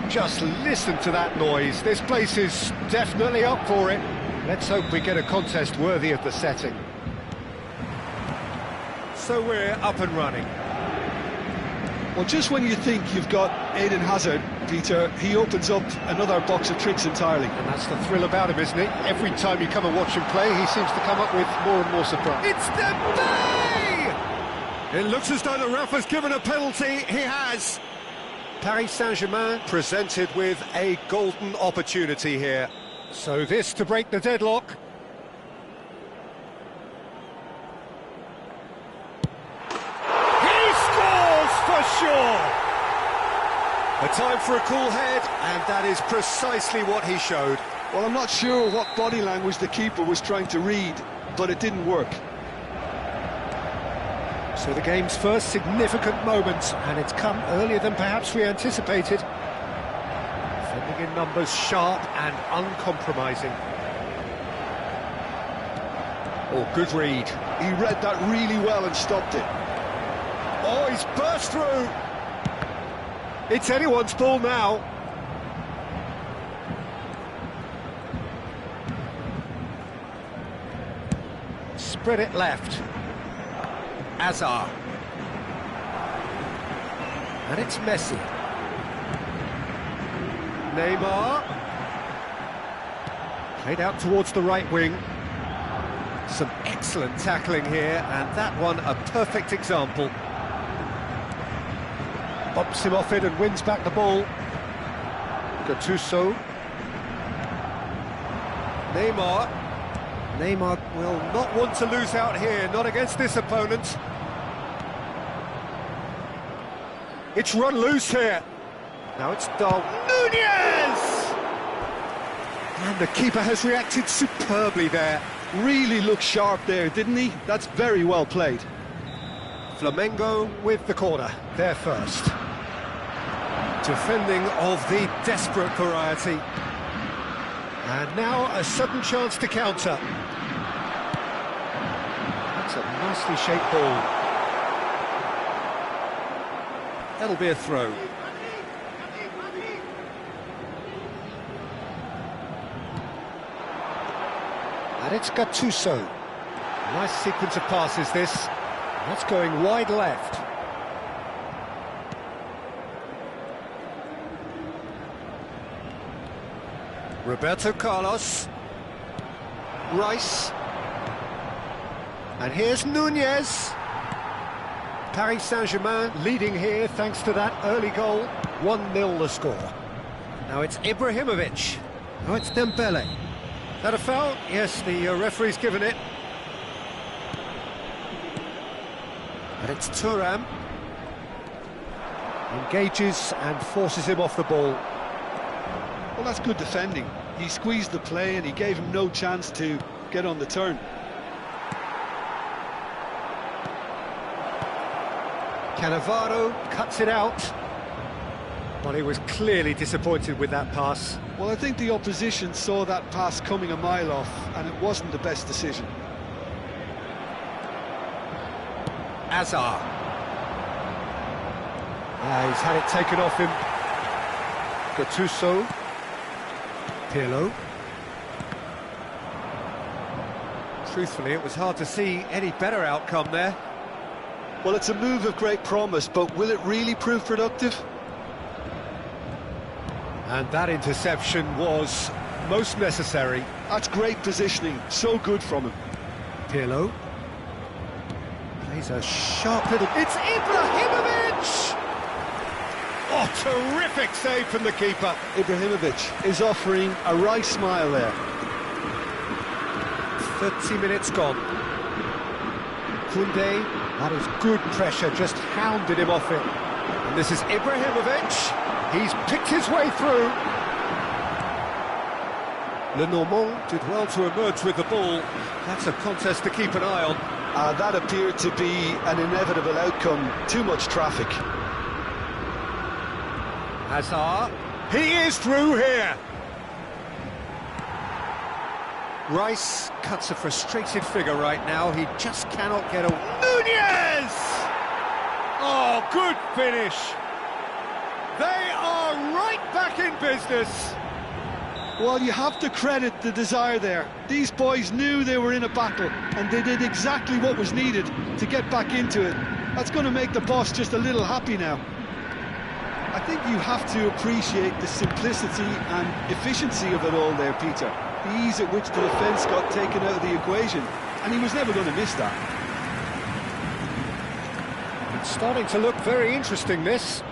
Just listen to that noise. This place is definitely up for it. Let's hope we get a contest worthy of the setting. So we're up and running. Well, just when you think you've got Eden Hazard, Peter, he opens up another box of tricks entirely. And that's the thrill about him, isn't it? Every time you come and watch him play, he seems to come up with more and more surprise. It's Dembélé! It looks as though the ref has given a penalty. He has. Paris Saint-Germain presented with a golden opportunity here. So this to break the deadlock. For sure! A time for a cool head, and that is precisely what he showed. Well, I'm not sure what body language the keeper was trying to read, but it didn't work. So the game's first significant moment, and it's come earlier than perhaps we anticipated. Defending in numbers, sharp and uncompromising. Oh, good read. He read that really well and stopped it. Oh, he's burst through! It's anyone's ball now. Spread it left. Hazard. And it's Messi. Neymar. Played out towards the right wing. Some excellent tackling here, and that one a perfect example. Bumps him off it and wins back the ball. Gattuso. Neymar. Neymar will not want to lose out here, not against this opponent. It's run loose here. Now it's Darwin Núñez! And the keeper has reacted superbly there. Really looked sharp there, didn't he? That's very well played. Flamengo with the corner, there first. Defending of the desperate variety. And now a sudden chance to counter. That's a nicely shaped ball. That'll be a throw. And it's Gattuso. Nice sequence of passes this. That's going wide left. Roberto Carlos. Rice. And here's Núñez. Paris Saint-Germain leading here thanks to that early goal. 1-0 the score. Now it's Ibrahimovic. Now it's Dembélé. Is that a foul? Yes, the referee's given it. And it's Thuram. Engages and forces him off the ball. Well, that's good defending. He squeezed the play and he gave him no chance to get on the turn. Cannavaro cuts it out. But he was clearly disappointed with that pass. Well, I think the opposition saw that pass coming a mile off, and it wasn't the best decision. Hazard. He's had it taken off him. Gattuso. Pirlo. Truthfully, it was hard to see any better outcome there. Well, it's a move of great promise, but will it really prove productive? And that interception was most necessary. That's great positioning, so good from him. Pirlo. Plays a sharp little... It's Ibrahimovic! Oh, terrific save from the keeper. Ibrahimovic is offering a right smile there. 30 minutes gone. Koundé, that is good pressure, just hounded him off it. And this is Ibrahimovic. He's picked his way through. Lenormand did well to emerge with the ball. That's a contest to keep an eye on. That appeared to be an inevitable outcome. Too much traffic. Hazard. He is through here. Rice cuts a frustrated figure right now. He just cannot get a... Nunez! Oh, good finish. They are right back in business. Well, you have to credit the desire there. These boys knew they were in a battle, and they did exactly what was needed to get back into it. That's going to make the boss just a little happy now. I think you have to appreciate the simplicity and efficiency of it all there, Peter. The ease at which the defence got taken out of the equation, and he was never going to miss that. It's starting to look very interesting, this.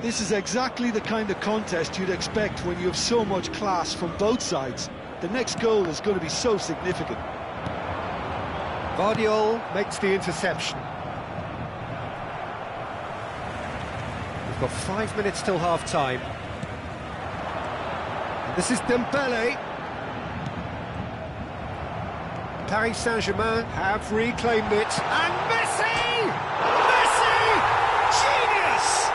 This is exactly the kind of contest you'd expect when you have so much class from both sides. The next goal is going to be so significant. Guardiola makes the interception. We've got 5 minutes till half-time. This is Dembele. Paris Saint-Germain have reclaimed it. And Messi! Messi! Genius!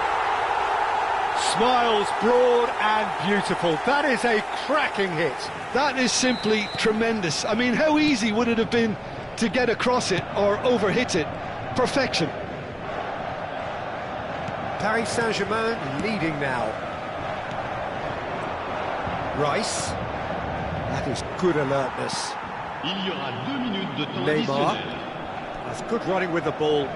Smiles broad and beautiful. That is a cracking hit. That is simply tremendous. I mean, how easy would it have been to get across it or overhit it? Perfection. Paris Saint-Germain leading now. Rice. That is good alertness. Il y aura 2 minutes de temps Neymar. additionnel. That's good running with the ball.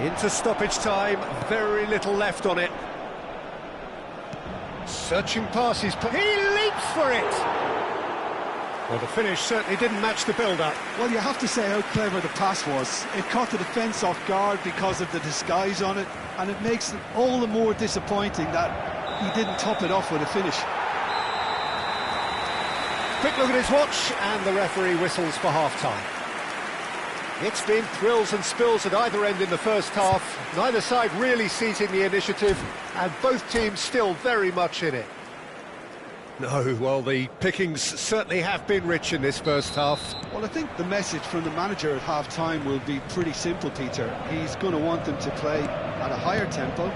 Into stoppage time, very little left on it. Searching passes, he leaps for it! Well, the finish certainly didn't match the build-up. Well, you have to say how clever the pass was. It caught the defence off guard because of the disguise on it, and it makes it all the more disappointing that he didn't top it off with a finish. Quick look at his watch, and the referee whistles for half-time. It's been thrills and spills at either end in the first half. Neither side really seizing the initiative, and both teams still very much in it. No, well, the pickings certainly have been rich in this first half. Well, I think the message from the manager at half-time will be pretty simple, Peter. He's going to want them to play at a higher tempo,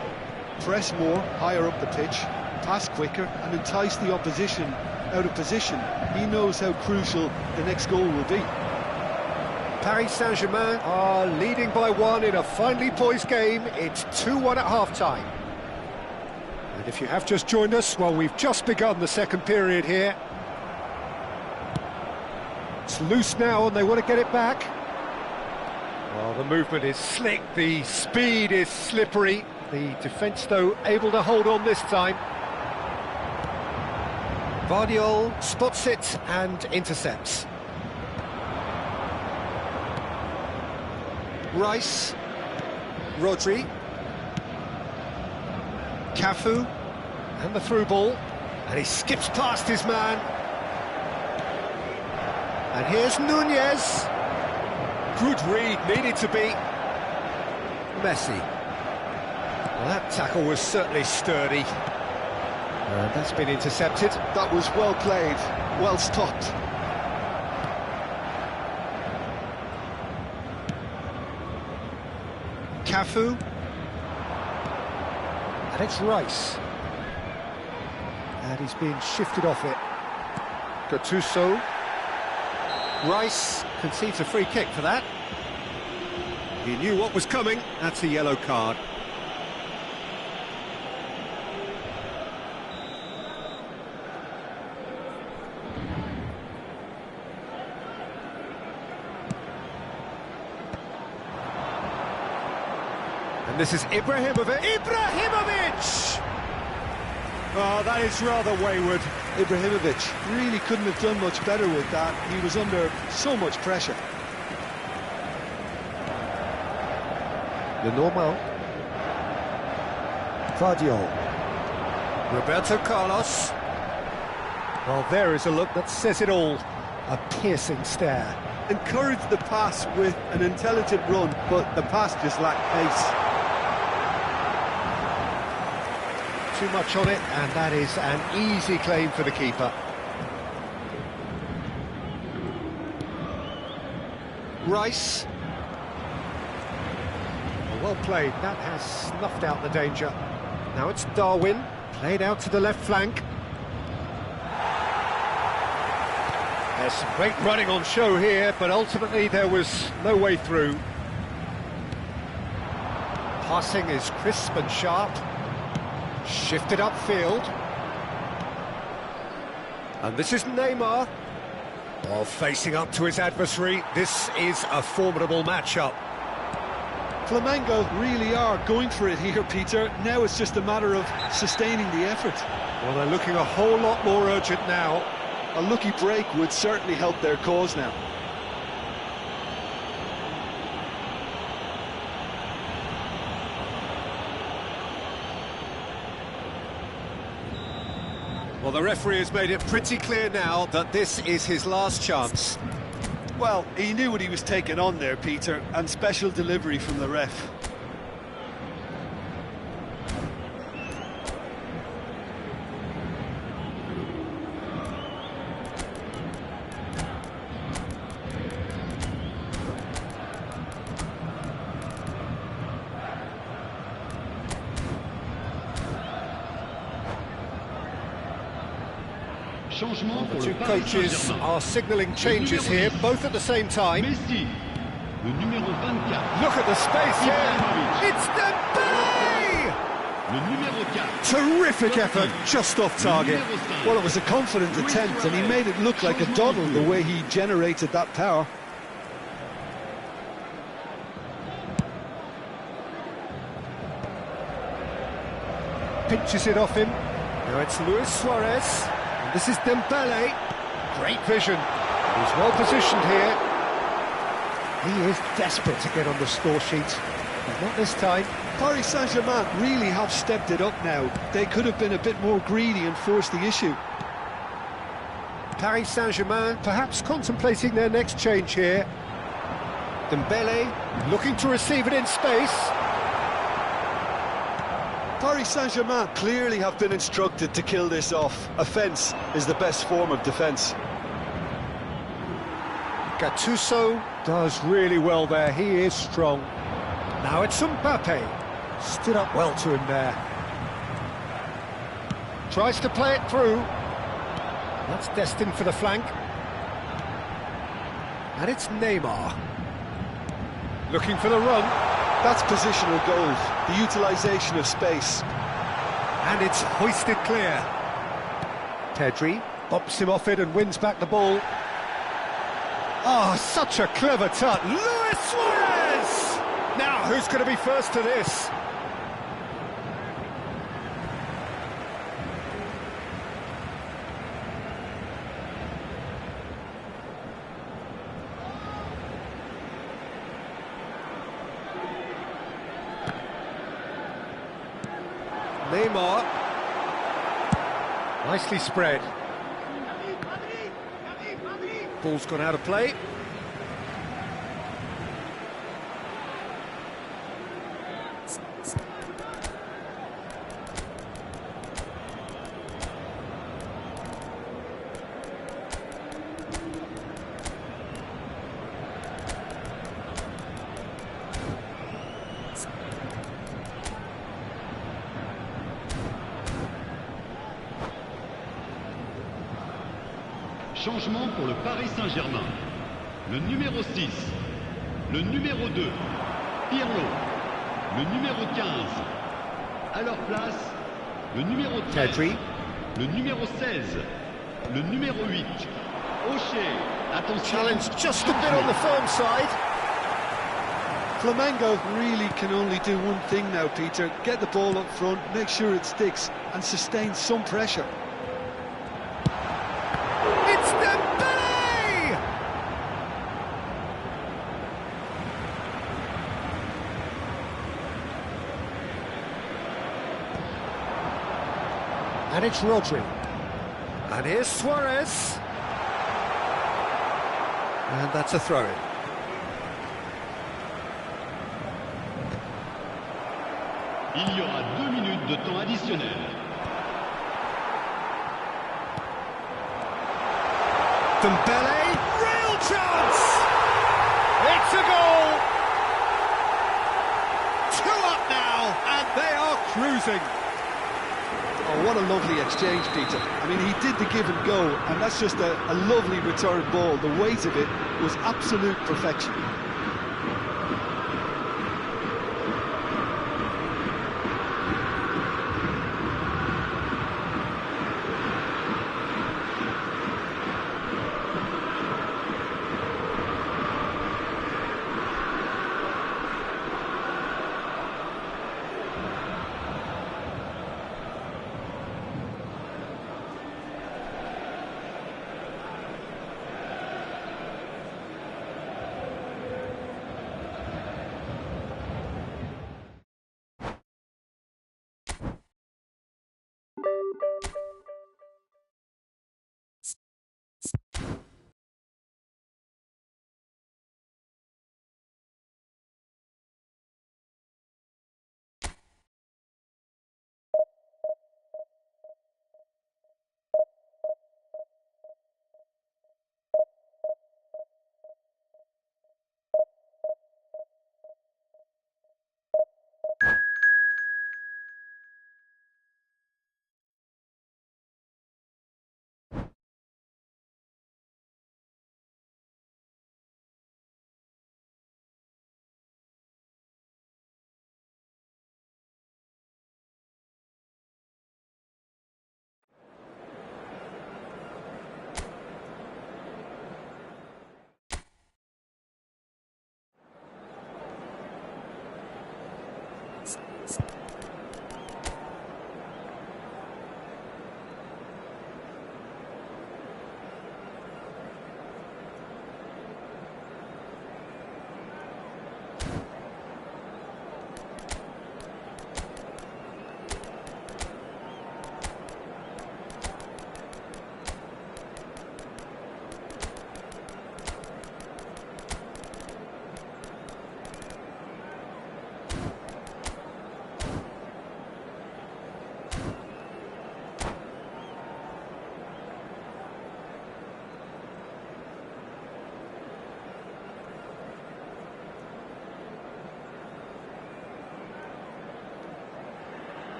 press more, higher up the pitch, pass quicker, and entice the opposition out of position. He knows how crucial the next goal will be. Paris Saint-Germain are leading by 1 in a finely poised game. It's 2-1 at half-time. And if you have just joined us, well, we've just begun the second period here. It's loose now and they want to get it back. Well, the movement is slick, the speed is slippery. The defence, though, able to hold on this time. Guardiola spots it and intercepts. Rice, Rodri, Cafu, and the through ball, and he skips past his man. And here's Nunez. Good read, needed to be. Messi. Well, that tackle was certainly sturdy. And that's been intercepted. That was well played, well stopped. Cafu. And it's Rice. And he's being shifted off it. Gattuso. Rice concedes a free kick for that. He knew what was coming. That's a yellow card. And this is Ibrahimovic. Ibrahimovic! Oh, that is rather wayward. Ibrahimovic really couldn't have done much better with that. He was under so much pressure. Lenormand. Guardiola. Roberto Carlos. Well, there is a look that says it all. A piercing stare. Encouraged the pass with an intelligent run, but the pass just lacked pace. Too much on it, and that is an easy claim for the keeper. Rice. Well played, that has snuffed out the danger. Now it's Darwin, played out to the left flank. There's some great running on show here, but ultimately there was no way through. Passing is crisp and sharp. Shifted upfield. And this is Neymar. While facing up to his adversary, this is a formidable matchup. Flamengo really are going for it here, Peter. Now it's just a matter of sustaining the effort. Well, they're looking a whole lot more urgent now. A lucky break would certainly help their cause now. Well, the referee has made it pretty clear now that this is his last chance. Well, he knew what he was taking on there, Peter, and special delivery from the ref. Changement The pour two le Paris coaches Saint-Germain. are signalling changes here, both at the same time. Messi, le numéro 24. Look at the space here. It's Dembele! Le numéro 4. Terrific effort, just off target. Well, it was a confident attempt, and he made it look like a doddle the way he generated that power. Pinches it off him. Now it's Luis Suarez. And this is Dembele. Great vision. He's well positioned here. He is desperate to get on the score sheet. But not this time. Paris Saint-Germain really have stepped it up now. They could have been a bit more greedy and forced the issue. Paris Saint-Germain perhaps contemplating their next change here. Dembele looking to receive it in space. Paris Saint-Germain clearly have been instructed to kill this off. Offence is the best form of defence. Gattuso does really well there, he is strong. Now it's Mbappe, stood up well to him there. Tries to play it through. That's destined for the flank. And it's Neymar. Looking for the run. That's positional goals, the utilisation of space. And it's hoisted clear. Pedri bops him off it and wins back the ball. Oh, such a clever touch. Luis Suarez! Now, who's going to be first to this? Neymar. Nicely spread. Ball's gone out of play. Changement pour le Paris Saint-Germain. Le numéro 6, le numéro 2, Pirlo, le numéro 15. À leur place, le numéro 13, Pedri. le numéro 16, le numéro 8. O'Shea, attention. Challenge just a bit on the firm side. Flamengo really can only do one thing now, Peter. Get the ball up front, make sure it sticks, and sustain some pressure. It's Dembele! And it's Rodri. And here's Suarez. And that's a throw-in. Il y aura 2 minutes de temps additionnel. Dembele, real chance! It's a goal! 2 up now, and they are cruising. Oh, what a lovely exchange, Peter. I mean, he did the give and go, and that's just a lovely return ball. The weight of it was absolute perfection.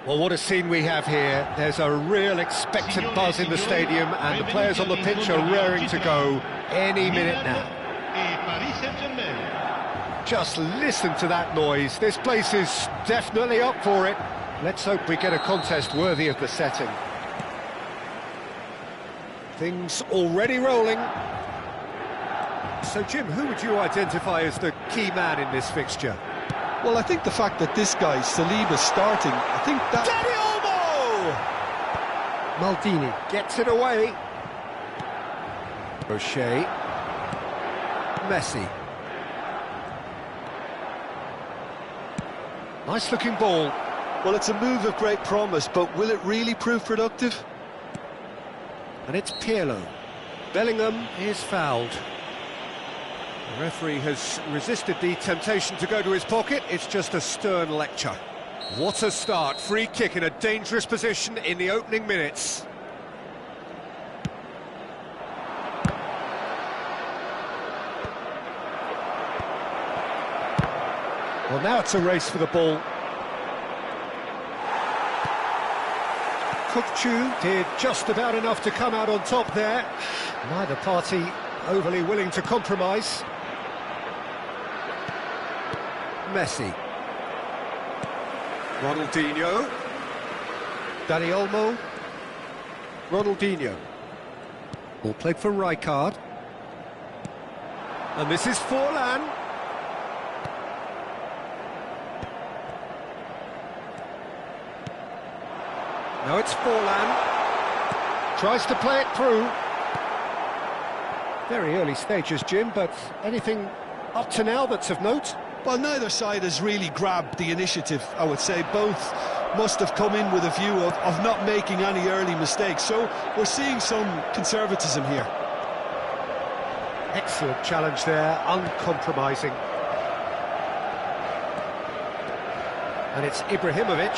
Well, what a scene we have here. There's a real expectant buzz in the stadium, and the players on the pitch are raring to go any minute now. Just listen to that noise. This place is definitely up for it. Let's hope we get a contest worthy of the setting. Things already rolling. So, Jim, who would you identify as the key man in this fixture? Well, I think the fact that this guy, Saliba's starting, I think that... Dani Olmo! Maldini gets it away. O'Shea. Messi. Nice looking ball. Well, it's a move of great promise, but will it really prove productive? And it's Pirlo. Bellingham is fouled. The referee has resisted the temptation to go to his pocket. It's just a stern lecture. What a start. Free kick in a dangerous position in the opening minutes. Well, now it's a race for the ball. Kukçu did just about enough to come out on top there. Neither party overly willing to compromise. Messi. Ronaldinho. Dani Olmo. Ronaldinho. All played for Rijkaard. And this is Forlan. Now it's Forlan. Tries to play it through. Very early stages, Jim, but anything up to now that's of note? Well, neither side has really grabbed the initiative, I would say. Both must have come in with a view of not making any early mistakes. So we're seeing some conservatism here. Excellent challenge there, uncompromising. And it's Ibrahimovic.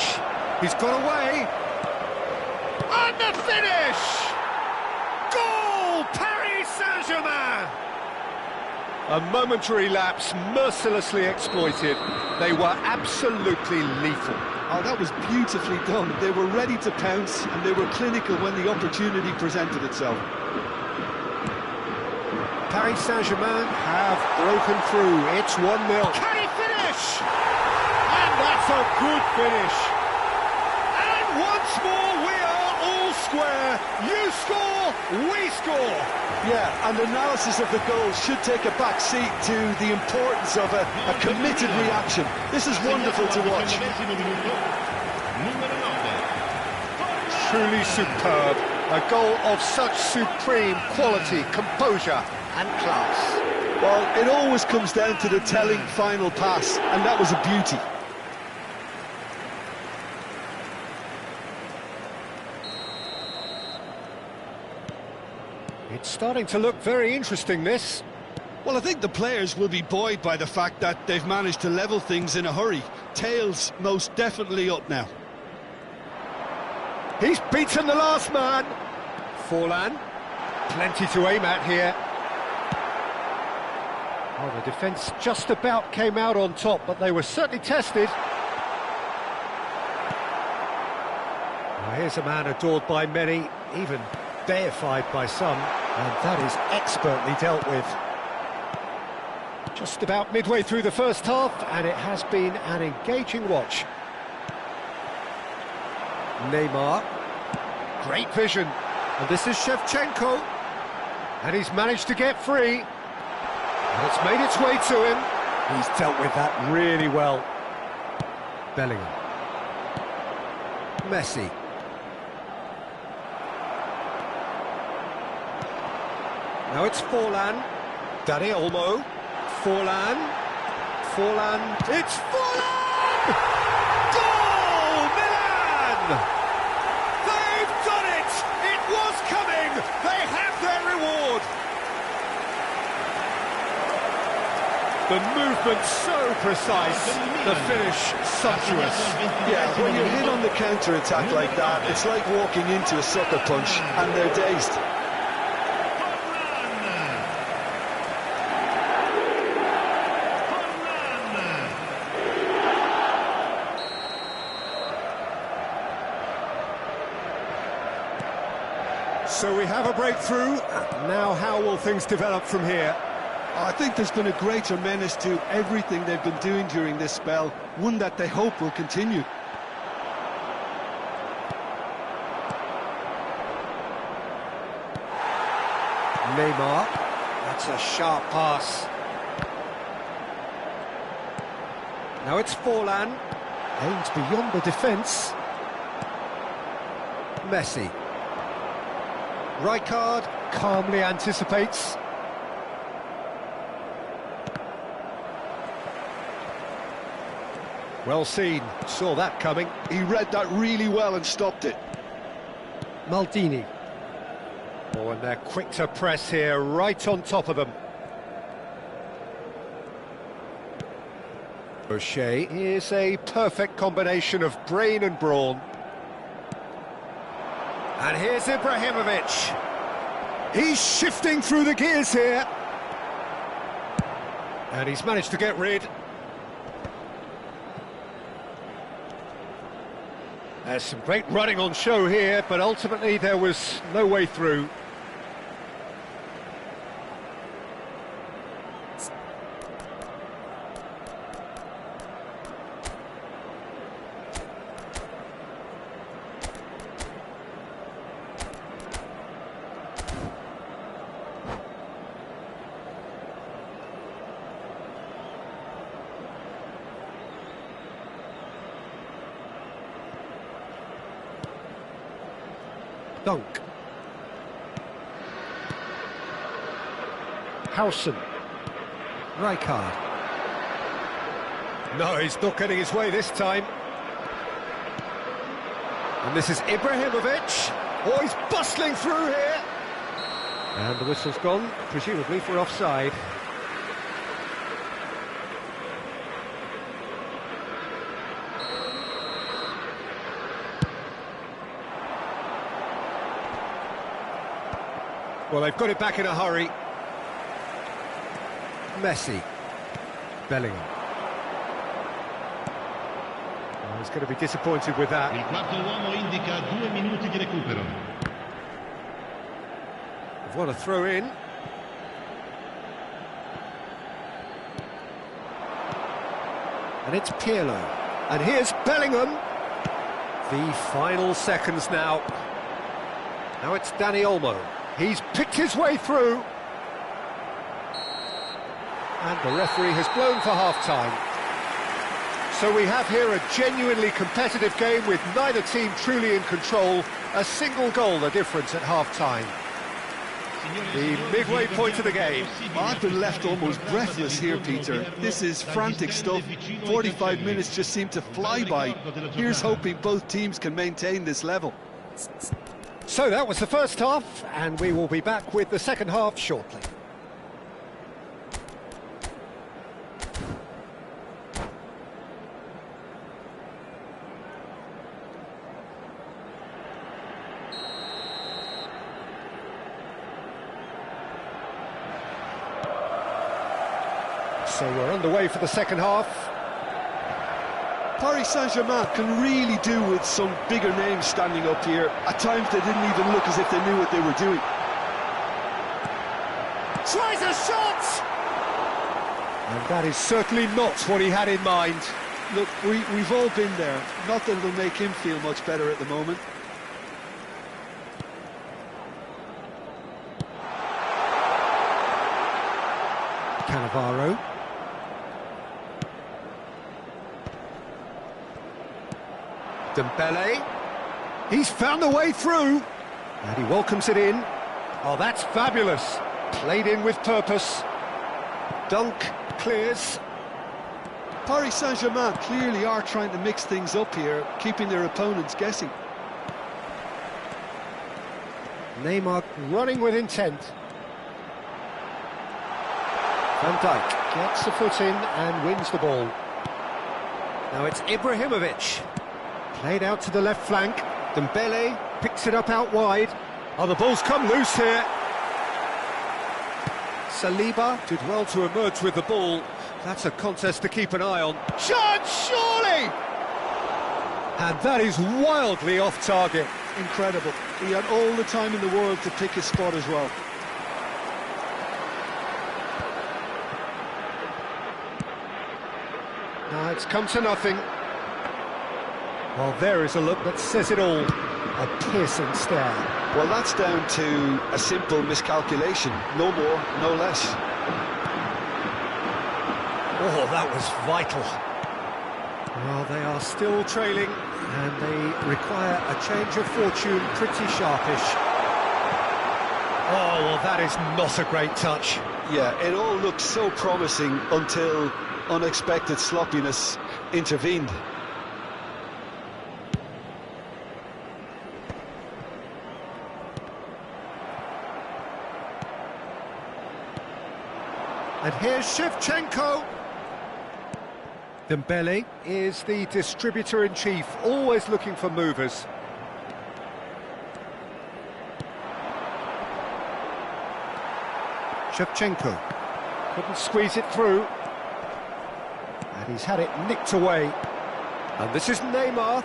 He's got away. And the finish! Goal! Paris Saint-Germain! A momentary lapse mercilessly exploited. They were absolutely lethal. Oh, that was beautifully done. They were ready to pounce, and they were clinical when the opportunity presented itself. Paris Saint-Germain have broken through. It's 1-0. Can he finish? And that's a good finish. And once more, we are all square. You score, we score. Yeah, and analysis of the goal should take a back seat to the importance of a committed reaction. This is wonderful to watch. Truly superb. A goal of such supreme quality, composure and class. Well, it always comes down to the telling final pass, and that was a beauty. It's starting to look very interesting, this. Well, I think the players will be buoyed by the fact that they've managed to level things in a hurry. Tails most definitely up now. He's beaten the last man. Forlan, plenty to aim at here. Oh, the defence just about came out on top, but they were certainly tested. Now, here's a man adored by many, even deified by some, and that is expertly dealt with. Just about midway through the first half, and it has been an engaging watch. Neymar, great vision, and this is Shevchenko, and he's managed to get free, and it's made its way to him. He's dealt with that really well. Bellingham, Messi. Now it's Forlan, Dani Olmo, Forlan, it's Forlan! Goal, Milan! They've done it! It was coming! They have their reward! The movement so precise, the finish sumptuous. Yeah, when you hit on the counter-attack like that, it's like walking into a sucker punch, and they're dazed. So we have a breakthrough. Now how will things develop from here? I think there's been a greater menace to everything they've been doing during this spell, one that they hope will continue. Neymar, that's a sharp pass. Now it's Forlan, aims beyond the defence. Messi. Rijkaard calmly anticipates. Well seen, saw that coming. He read that really well and stopped it. Maldini. Oh, and they're quick to press here, right on top of them. O'Shea is a perfect combination of brain and brawn. And here's Ibrahimovic. He's shifting through the gears here. And he's managed to get rid. There's some great running on show here, but ultimately there was no way through. Dunk. Howson. Rijkaard. No, he's not getting his way this time. And this is Ibrahimovic. Oh, he's bustling through here. And the whistle's gone, presumably for offside. Well, they've got it back in a hurry. Messi. Bellingham. I was going to be disappointed with that. Il quarto uomo indica 2 minuti di recupero. What a throw in. And it's Pirlo. And here's Bellingham. The final seconds now. Now it's Dani Olmo. He's picked his way through. And the referee has blown for half-time. So we have here a genuinely competitive game with neither team truly in control. A single goal the difference at half-time. The midway point of the game. I've been left almost breathless here, Peter. This is frantic stuff. 45 minutes just seem to fly by. Here's hoping both teams can maintain this level. So that was the first half, and we will be back with the second half shortly. So we're underway for the second half. Paris Saint-Germain can really do with some bigger names standing up here. At times they didn't even look as if they knew what they were doing. Tries a shot! And that is certainly not what he had in mind. Look, we've all been there. Not that it'll make him feel much better at the moment. Cannavaro. Dembele. He's found a way through. And he welcomes it in. Oh, that's fabulous. Played in with purpose. Dunk clears. Paris Saint-Germain clearly are trying to mix things up here, keeping their opponents guessing. Neymar running with intent. Van Dijk gets a foot in and wins the ball. Now it's Ibrahimovic. Played out to the left flank. Dembele picks it up out wide. Oh, the ball's come loose here. Saliba did well to emerge with the ball. That's a contest to keep an eye on. Shot, surely! And that is wildly off target. Incredible. He had all the time in the world to pick his spot as well. Now it's come to nothing. Well, there is a look that says it all. A piercing stare. Well, that's down to a simple miscalculation. No more, no less. Oh, that was vital. Well, they are still trailing, and they require a change of fortune pretty sharpish. Oh, well, that is not a great touch. Yeah, it all looked so promising until unexpected sloppiness intervened. And here's Shevchenko. Dembele is the distributor-in-chief, always looking for movers. Shevchenko couldn't squeeze it through. And he's had it nicked away. And this is Neymar.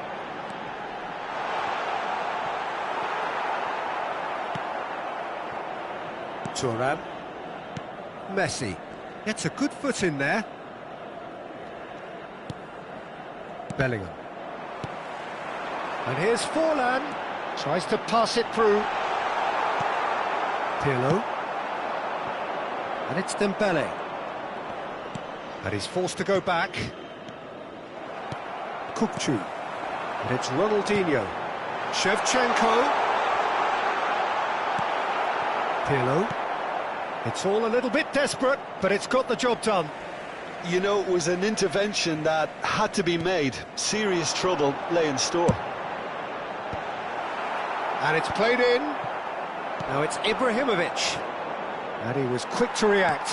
Thuram. Messi gets a good foot in there. Bellingham. And here's Forlan. Tries to pass it through. Pirlo. And it's Dembele. And he's forced to go back. Kupchu. And it's Ronaldinho. Shevchenko. Pirlo. It's all a little bit desperate, but it's got the job done. You know, it was an intervention that had to be made. Serious trouble lay in store. And it's played in. Now it's Ibrahimovic. And he was quick to react.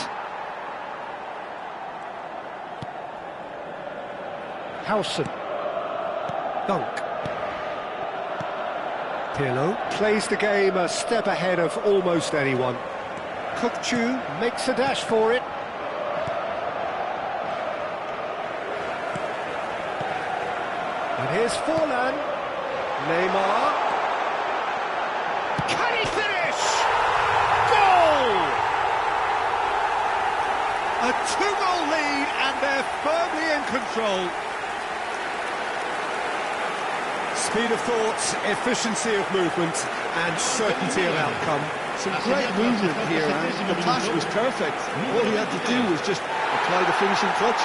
Howson. Dunk. Pirlo plays the game a step ahead of almost anyone. Kupchu makes a dash for it. Here's Forlan. Neymar. Can he finish? Goal! A 2-goal lead and they're firmly in control. Speed of thought, efficiency of movement and certainty of outcome. Some great movement here, and the pass was perfect. All he had to do was just apply the finishing touch.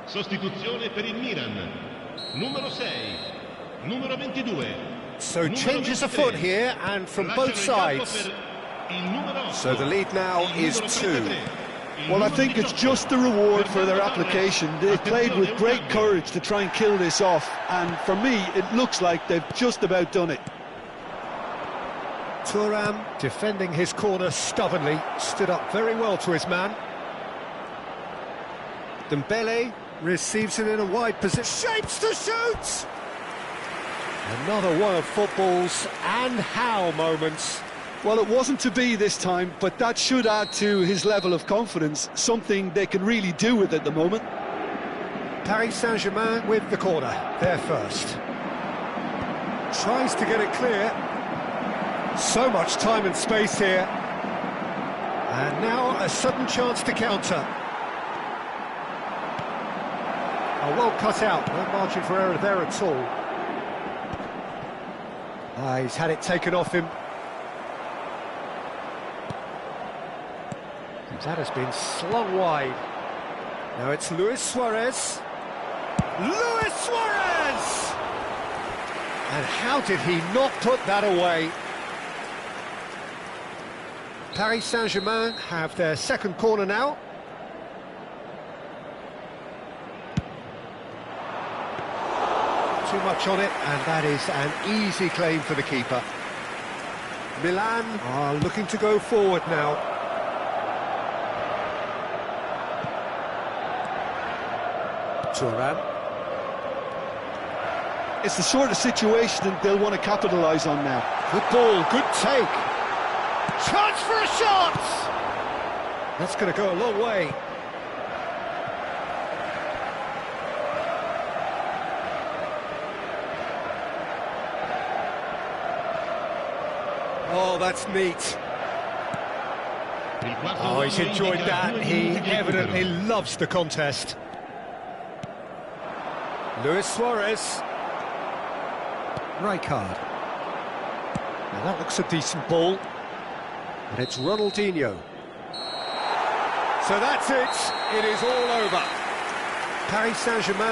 Sostituzione per il Milan. Numero 6, numero 22. So changes afoot here and from both sides. So the lead now is 2. Well, I think it's just the reward for their application. They've played with great courage to try and kill this off, and for me, it looks like they've just about done it. Thuram, defending his corner stubbornly, stood up very well to his man. Dembele receives it in a wide position, shapes to shoot! Another one of football's and how moments. Well, it wasn't to be this time, but that should add to his level of confidence, something they can really do with at the moment. Paris Saint-Germain with the corner, they're first. Tries to get it clear. So much time and space here. And now a sudden chance to counter. Oh, well cut out, no margin for error there at all. He's had it taken off him. That has been slung wide. Now it's Luis Suarez. Luis Suarez! And how did he not put that away? Paris Saint-Germain have their second corner now. Too much on it, and that is an easy claim for the keeper. Milan are looking to go forward now. Thuram. It's the sort of situation that they'll want to capitalise on now. Good ball, good take. Chance for a shot! That's going to go a long way. Oh, that's neat. Oh, he's enjoyed that. He evidently loves the contest. Luis Suarez. Rijkaard. Now that looks a decent ball. And it's Ronaldinho. So that's it. It is all over. Paris Saint-Germain